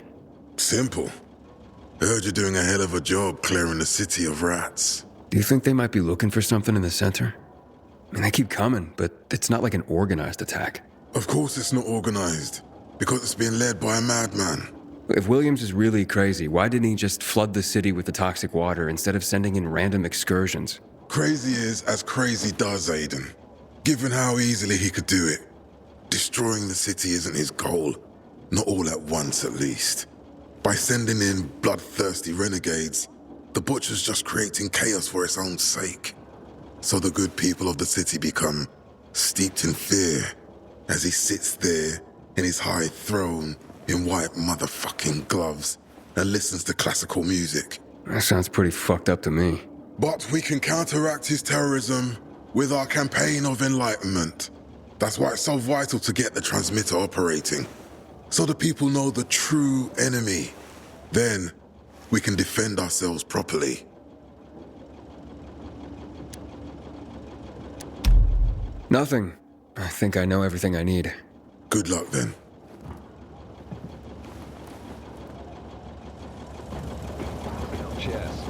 Simple? I heard you're doing a hell of a job clearing the city of rats. Do you think they might be looking for something in the center? I mean, they keep coming, but it's not like an organized attack. Of course it's not organized, because it's being led by a madman. If Williams is really crazy, why didn't he just flood the city with the toxic water instead of sending in random excursions? Crazy is as crazy does, Aiden. Given how easily he could do it. Destroying the city isn't his goal. Not all at once, at least. By sending in bloodthirsty renegades, the Butcher's just creating chaos for its own sake. So the good people of the city become steeped in fear as he sits there in his high throne in white motherfucking gloves and listens to classical music. That sounds pretty fucked up to me. But we can counteract his terrorism with our campaign of enlightenment. That's why it's so vital to get the transmitter operating, so the people know the true enemy. Then we can defend ourselves properly. Nothing. I think I know everything I need. Good luck then. Chess.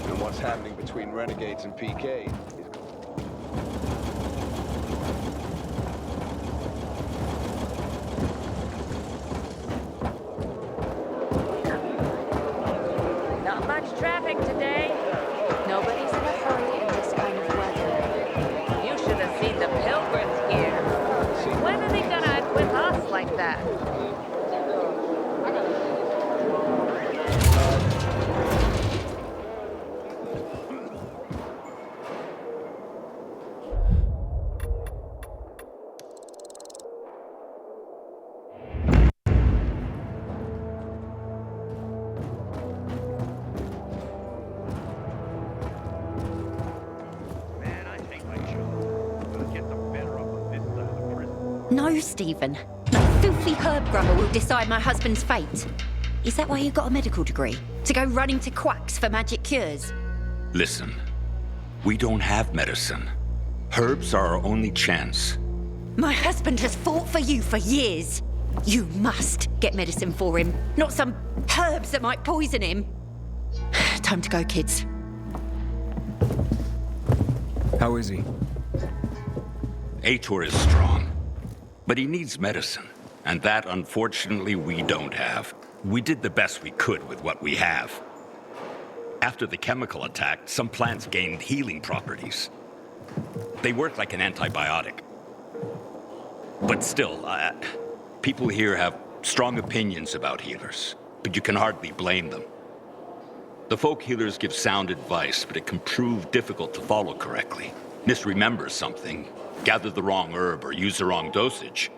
And what's happening between Renegades and PK is... Not much traffic today. Nobody's in a hurry in this kind of weather. You should have seen the pilgrims here. When are they gonna equip us like that? No, Stephen. No filthy herb grubber will decide my husband's fate. Is that why you got a medical degree? To go running to quacks for magic cures? Listen, we don't have medicine. Herbs are our only chance. My husband has fought for you for years. You must get medicine for him, not some herbs that might poison him. Time to go, kids. How is he? Aitor is strong, but he needs medicine, and that, unfortunately, we don't have. We did the best we could with what we have. After the chemical attack, some plants gained healing properties. They work like an antibiotic. But still, people here have strong opinions about healers, but you can hardly blame them. The folk healers give sound advice, but it can prove difficult to follow correctly. Misremember something, gather the wrong herb, or use the wrong dosage.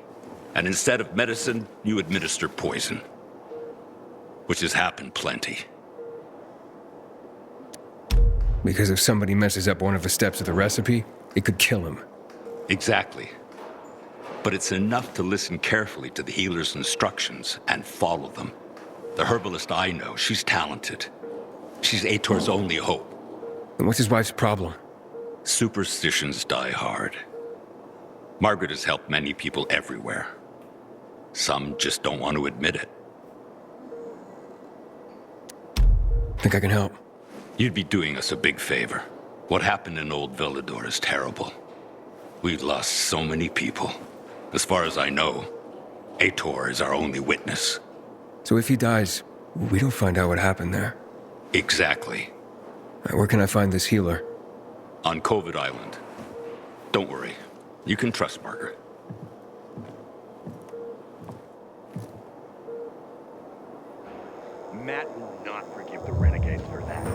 And instead of medicine, you administer poison. Which has happened plenty. Because if somebody messes up one of the steps of the recipe, it could kill him. Exactly. But it's enough to listen carefully to the healer's instructions and follow them. The herbalist I know, she's talented. She's Aitor's only hope. And what's his wife's problem? Superstitions die hard. Margaret has helped many people everywhere. Some just don't want to admit it. Think I can help? You'd be doing us a big favor. What happened in Old Villador is terrible. We've lost so many people. As far as I know, Aitor is our only witness. So if he dies, we don't find out what happened there? Exactly. Where can I find this healer? On COVID Island. Don't worry. You can trust Margaret. Matt will not forgive the Renegades for that.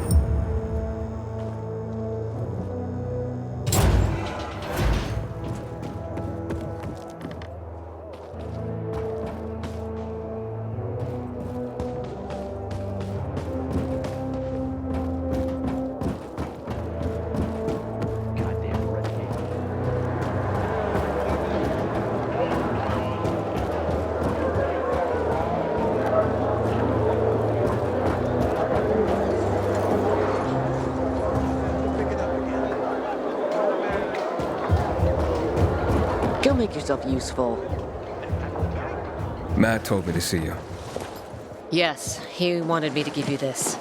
Go make yourself useful. Matt told me to see you. Yes, he wanted me to give you this.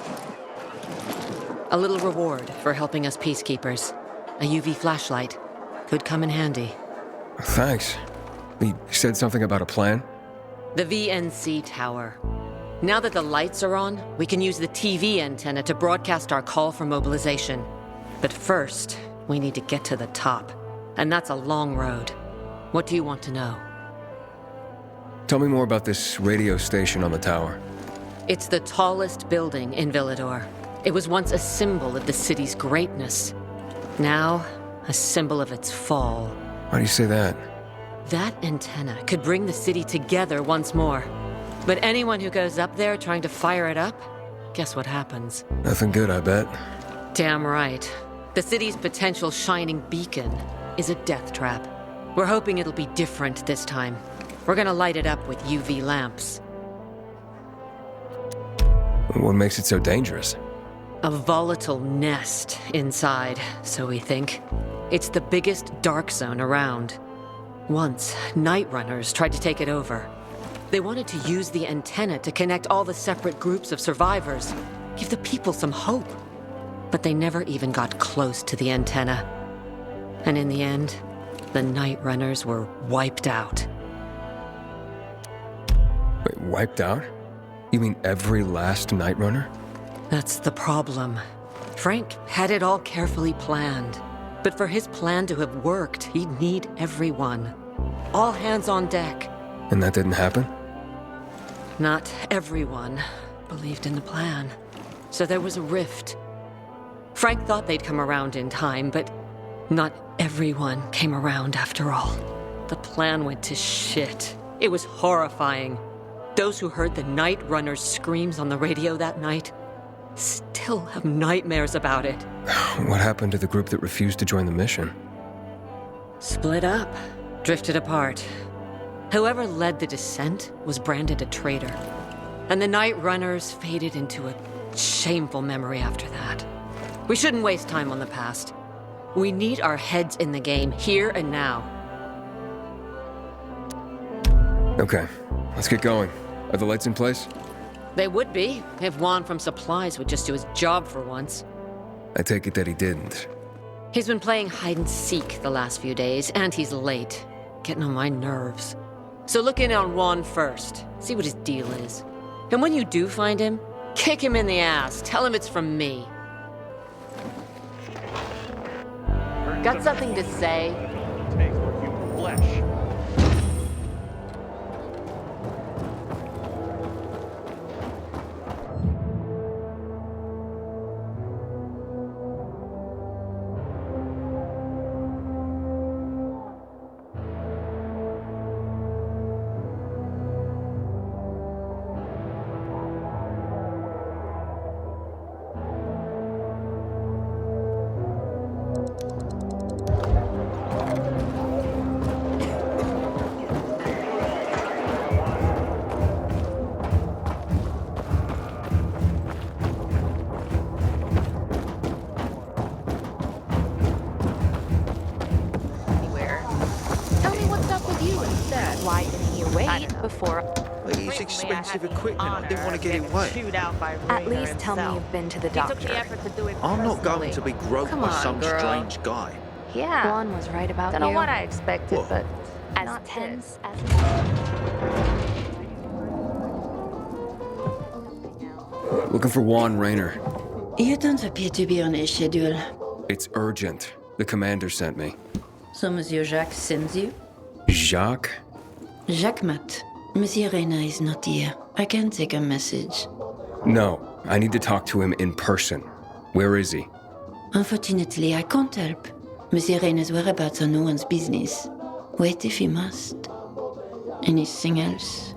A little reward for helping us peacekeepers. A UV flashlight. Could come in handy. Thanks. He said something about a plan? The VNC tower. Now that the lights are on, we can use the TV antenna to broadcast our call for mobilization. But first, we need to get to the top. And that's a long road. What do you want to know? Tell me more about this radio station on the tower. It's the tallest building in Villador. It was once a symbol of the city's greatness. Now, a symbol of its fall. Why do you say that? That antenna could bring the city together once more. But anyone who goes up there trying to fire it up, guess what happens? Nothing good, I bet. Damn right. The city's potential shining beacon is a death trap. We're hoping it'll be different this time. We're gonna light it up with UV lamps. What makes it so dangerous? A volatile nest inside, so we think. It's the biggest dark zone around. Once, Night Runners tried to take it over. They wanted to use the antenna to connect all the separate groups of survivors, give the people some hope. But they never even got close to the antenna. And in the end, the Night Runners were wiped out. Wait, wiped out? You mean every last Night Runner? That's the problem. Frank had it all carefully planned. But for his plan to have worked, he'd need everyone. All hands on deck. And that didn't happen? Not everyone believed in the plan. So there was a rift. Frank thought they'd come around in time, but not everyone came around after all. The plan went to shit. It was horrifying. Those who heard the Night Runners' screams on the radio that night still have nightmares about it. What happened to the group that refused to join the mission? Split up, drifted apart. Whoever led the descent was branded a traitor. And the Night Runners faded into a shameful memory after that. We shouldn't waste time on the past. We need our heads in the game, here and now. Okay, let's get going. Are the lights in place? They would be, if Juan from Supplies would just do his job for once. I take it that he didn't. He's been playing hide and seek the last few days, and he's late. Getting on my nerves. So look in on Juan first. See what his deal is. And when you do find him, kick him in the ass. Tell him it's from me. Got something to say? Taste for human flesh. Why didn't you wait before? It's expensive equipment. I didn't want to get it wet. At least tell me you've been to the doctor. I'm not going to be groped Come by on, some girl. strange guy. Yeah. Juan was right about Don't you. know what I expected, What? but As not tense as Looking for Juan Raynor. You don't appear to be on his schedule. It's urgent. The commander sent me. So Monsieur Jacques sends you? Jacques? Jacques Mat. Monsieur Reyna is not here. I can take a message. No, I need to talk to him in person. Where is he? Unfortunately, I can't help. Monsieur Reyna's whereabouts are no one's business. Wait if you must. Anything else?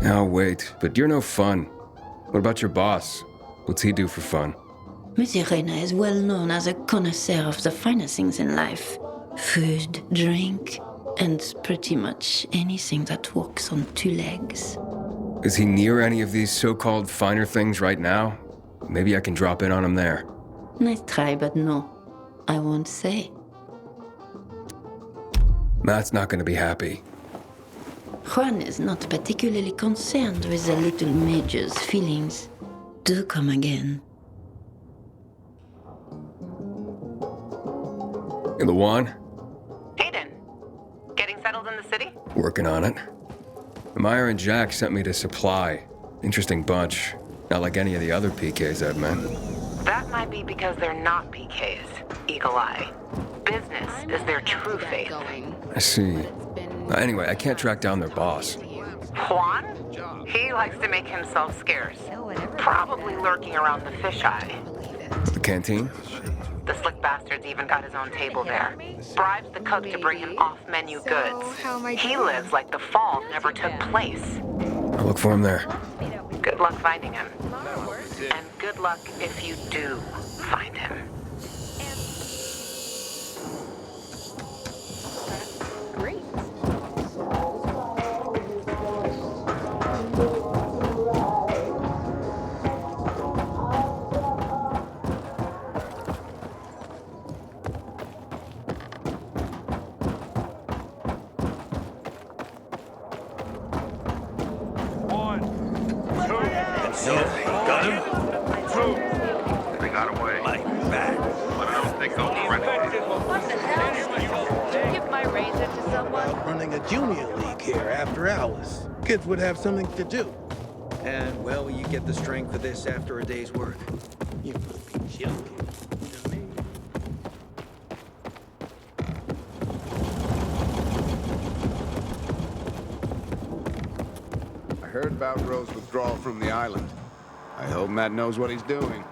I'll wait, but you're no fun. What about your boss? What's he do for fun? Monsieur Reyna is well known as a connoisseur of the finer things in life. Food, drink, and pretty much anything that walks on two legs. Is he near any of these so-called finer things right now? Maybe I can drop in on him there. Nice try, but no. I won't say. Matt's not gonna be happy. Juan is not particularly concerned with the little major's feelings. Do come again. In the Juan? Aiden, getting settled in the city? Working on it. Meyer and Jack sent me to Supply. Interesting bunch. Not like any of the other PKs I've met. That might be because they're not PKs, Eagle Eye. Business is their true faith. I see. Anyway, I can't track down their boss. Juan? He likes to make himself scarce. Probably lurking around the fisheye. it. The canteen? The slick bastard's even got his own table there. Bribes the cook to bring him off-menu goods. He lives like the fall never took place. I'll look for him there. Good luck finding him. And good luck if you do find him. Great. Got him? Two. They got away. Like that. One of those things goes to renegade. What the hell? Did you give my razor to someone? Running a junior league here after hours. Kids would have something to do. And, well, you get the strength of this after a day's work. You must be joking. I heard about Rowe's withdrawal from the island. I hope Matt knows what he's doing.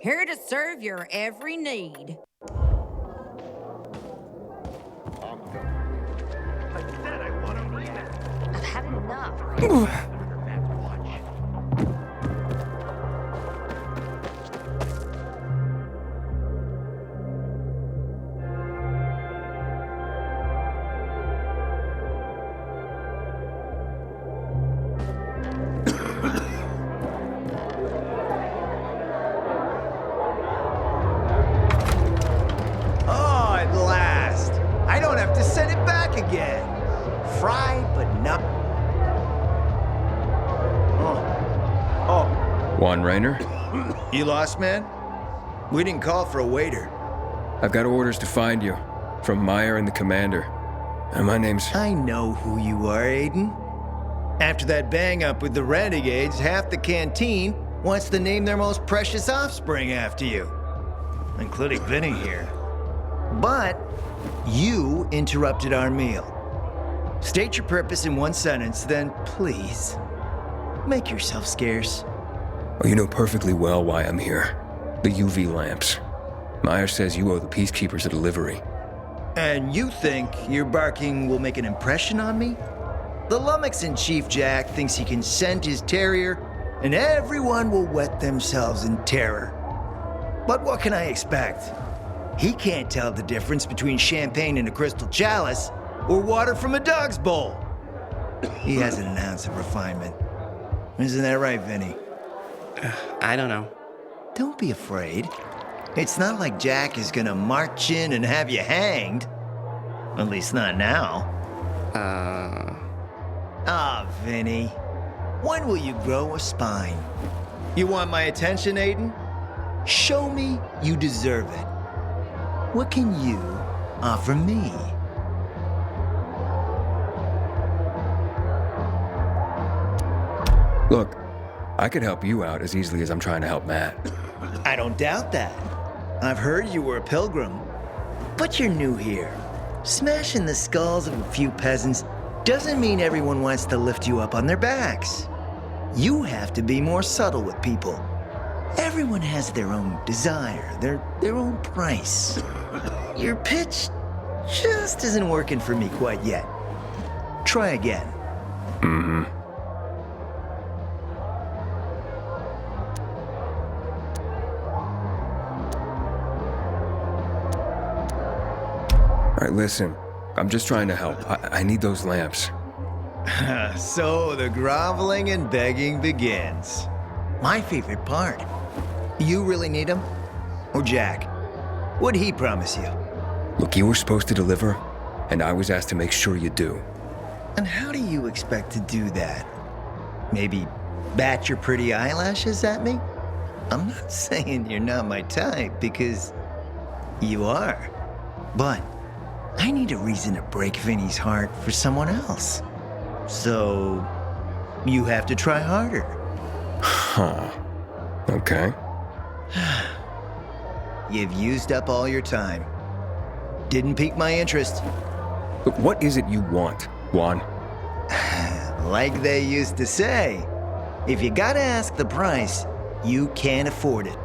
Here to serve your every need. I've had enough. fried, but not... Juan Raynor? You lost, man? We didn't call for a waiter. I've got orders to find you. From Meyer and the commander. And my name's... I know who you are, Aiden. After that bang-up with the Renegades, half the canteen wants to name their most precious offspring after you. Including Vinny here. But you interrupted our meal. State your purpose in one sentence, then please, make yourself scarce. Oh, you know perfectly well why I'm here. The UV lamps. Meyer says you owe the Peacekeepers a delivery. And you think your barking will make an impression on me? The Lummox-in-Chief Jack thinks he can scent his terrier, and everyone will wet themselves in terror. But what can I expect? He can't tell the difference between champagne in a crystal chalice or water from a dog's bowl. He hasn't an ounce of refinement. Isn't that right, Vinny? I don't know. Don't be afraid. It's not like Jack is gonna march in and have you hanged. At least not now. Vinny. When will you grow a spine? You want my attention, Aiden? Show me you deserve it. What can you offer me? Look, I could help you out as easily as I'm trying to help Matt. I don't doubt that. I've heard you were a pilgrim. But you're new here. Smashing the skulls of a few peasants doesn't mean everyone wants to lift you up on their backs. You have to be more subtle with people. Everyone has their own desire, their own price. Your pitch just isn't working for me quite yet. Try again. Mm-hmm. All right, listen. I'm just trying to help. I need those lamps. So the groveling and begging begins. My favorite part. You really need them? Or Jack? What'd he promise you? Look, you were supposed to deliver, and I was asked to make sure you do. And how do you expect to do that? Maybe bat your pretty eyelashes at me? I'm not saying you're not my type, because you are. But I need a reason to break Vinny's heart for someone else. So you have to try harder. Huh. Okay. You've used up all your time. Didn't pique my interest. But what is it you want, Juan? Like they used to say, if you gotta ask the price, you can't afford it.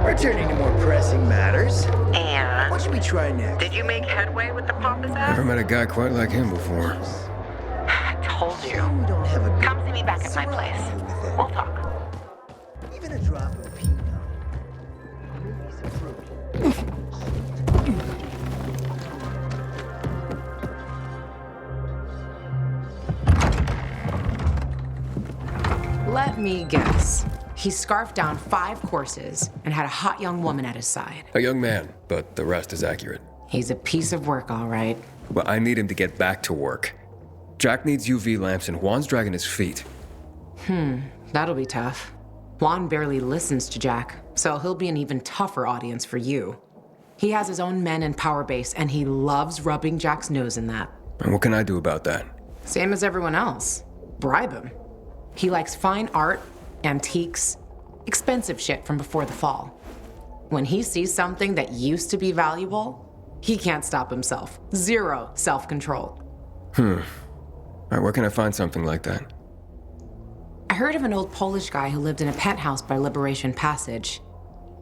Returning to more pressing matters. And what should we try next? Did you make headway with the Papa's ass? Never met a guy quite like him before. I told you. We don't have a Come see me back at my place. We'll talk. Even a drop of peanut. Let me guess. He scarfed down 5 courses and had a hot young woman at his side. A young man, but the rest is accurate. He's a piece of work, all right. Well, I need him to get back to work. Jack needs UV lamps and Juan's dragging his feet. That'll be tough. Juan barely listens to Jack, so he'll be an even tougher audience for you. He has his own men and power base, and he loves rubbing Jack's nose in that. And what can I do about that? Same as everyone else. Bribe him. He likes fine art, antiques, expensive shit from before the fall. When he sees something that used to be valuable, he can't stop himself. 0 self-control. All right, where can I find something like that? I heard of an old Polish guy who lived in a penthouse by Liberation Passage.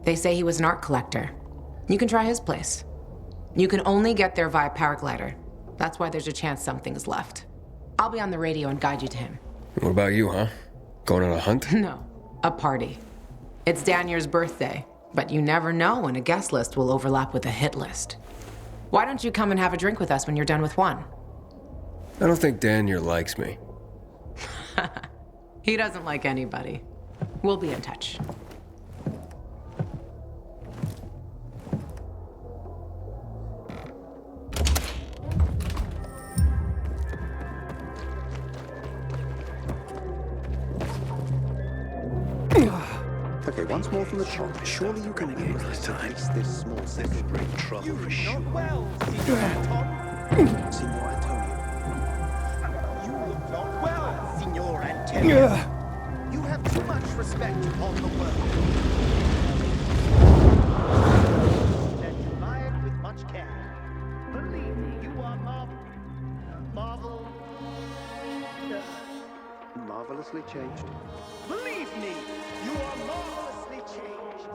They say he was an art collector. You can try his place. You can only get there via paraglider. That's why there's a chance something's left. I'll be on the radio and guide you to him. What about you, huh? Going on a hunt? No, a party. It's Danier's birthday, but you never know when a guest list will overlap with a hit list. Why don't you come and have a drink with us when you're done with one? I don't think Danier likes me. He doesn't like anybody. We'll be in touch. once more from the top. Surely you can use this time. This small second-rate trouble for sure. Signor Antonio. You look not well, Signor Antonio. You have too much respect upon the world. And you lie it with much care. Believe me, you are marvelously changed. Believe me, you are marvelously changed.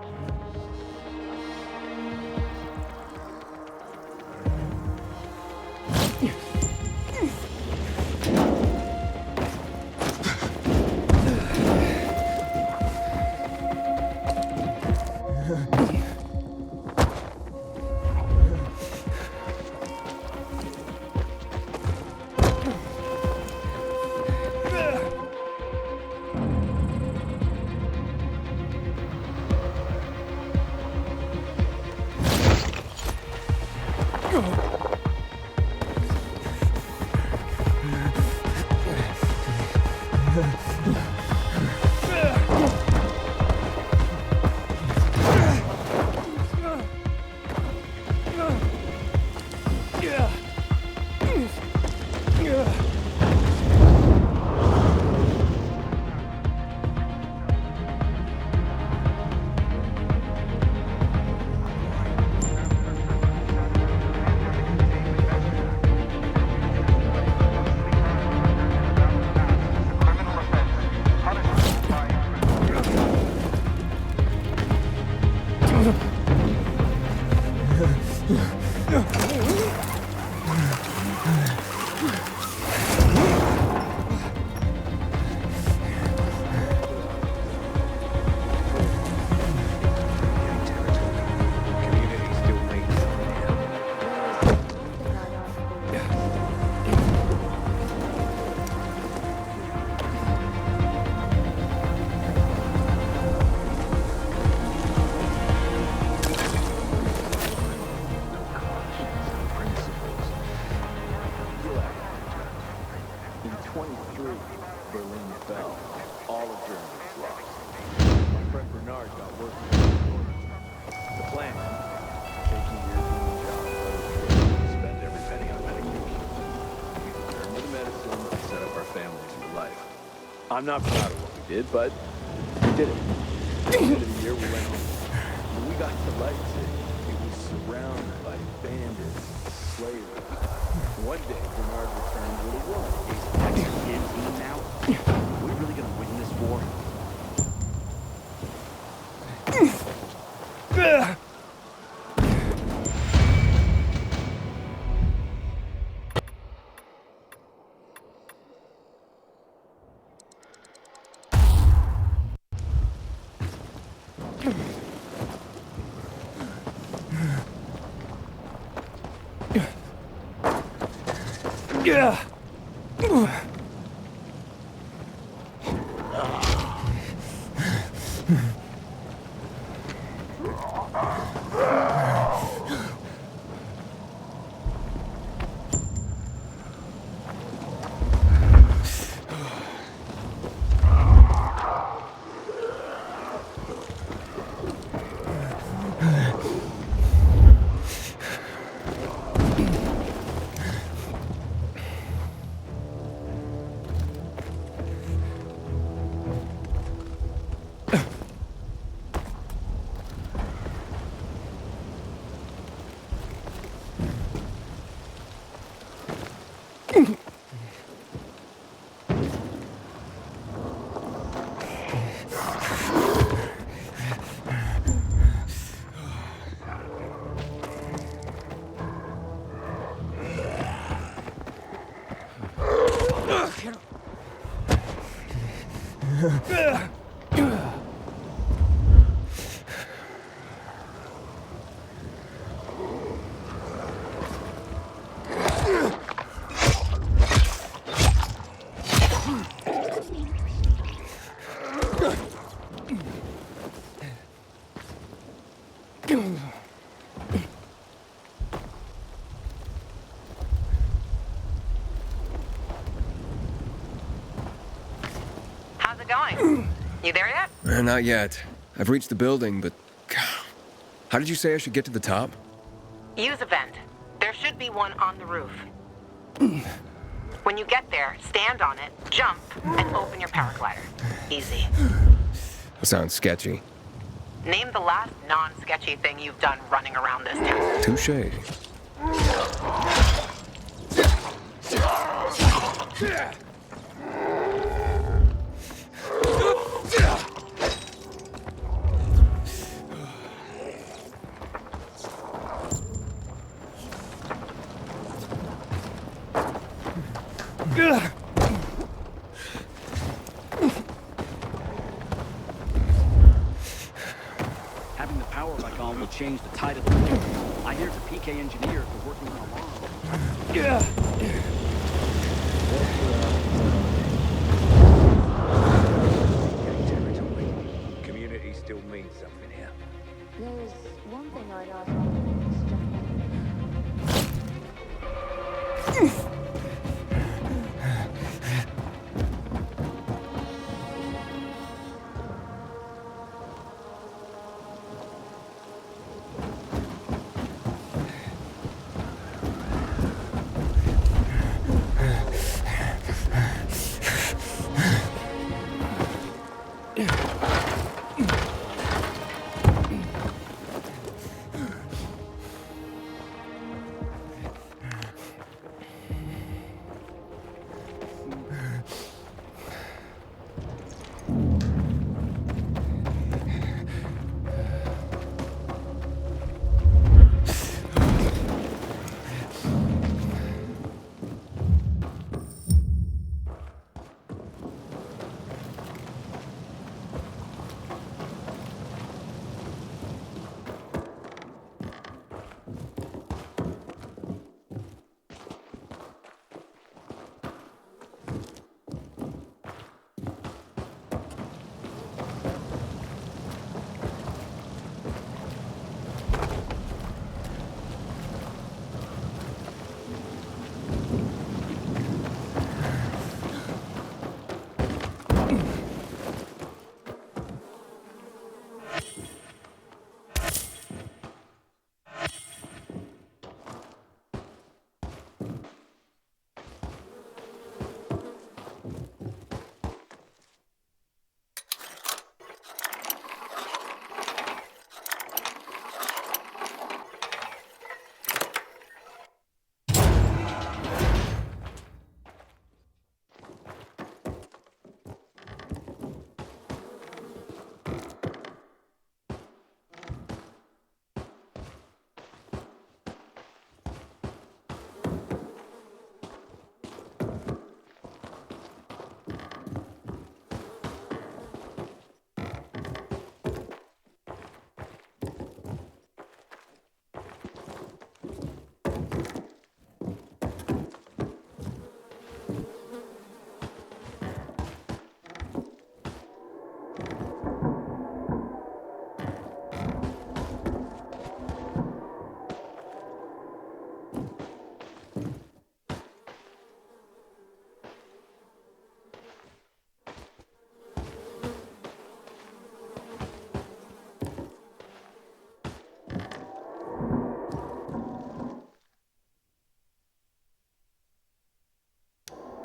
I'm not proud of what we did, but we did it. At the end of the year, we went home. When we got to Light City, it was surrounded by bandits, slavers. One day, Bernard returned with a woman. Is that his team now? Are we really gonna win this war? How's it going? You there yet? Not yet. I've reached the building, but... How did you say I should get to the top? Use a vent. There should be one on the roof. When you get there, stand on it, jump, and open your paraglider. Easy. That sounds sketchy. Name the last non-sketchy thing you've done running around this town. Touché. Having the power back on will change the tide of the wind. I hear the PK engineers were working on alarm. Community still means something here. There's one thing I'd ask.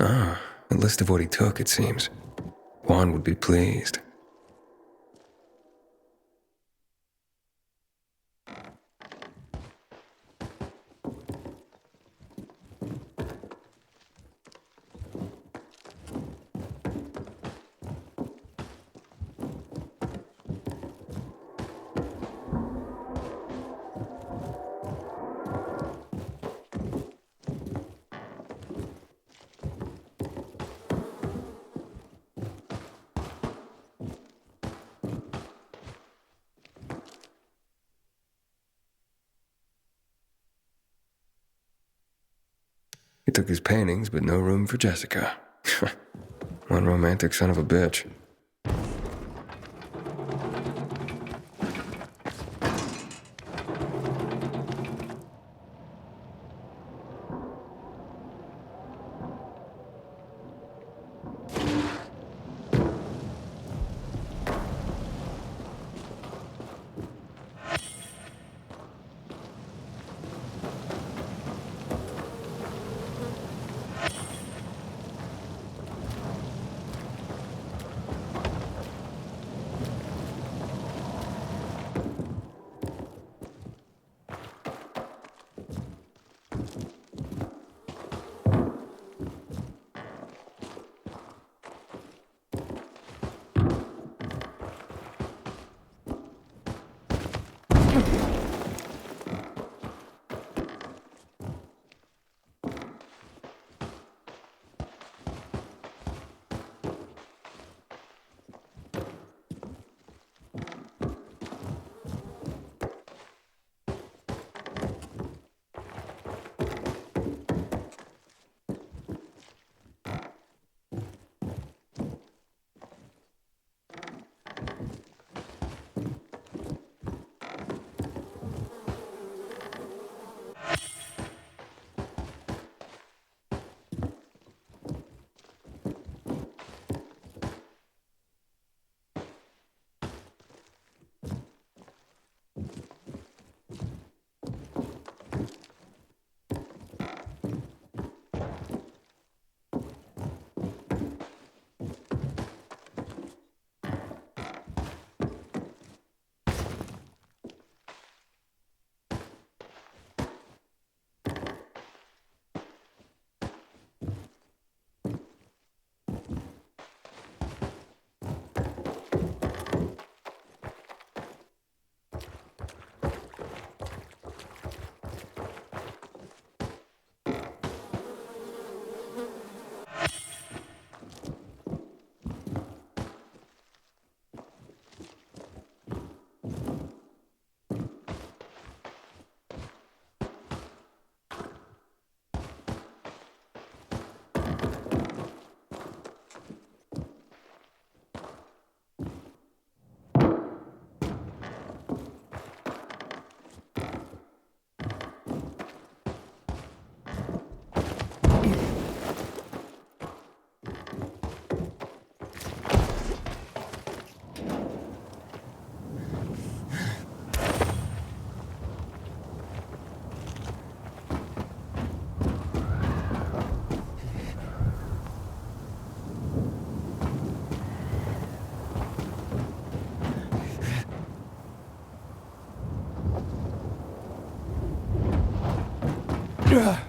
Ah, a list of what he took, it seems. Juan would be pleased. He took his paintings, but no room for Jessica. One romantic son of a bitch. Yeah.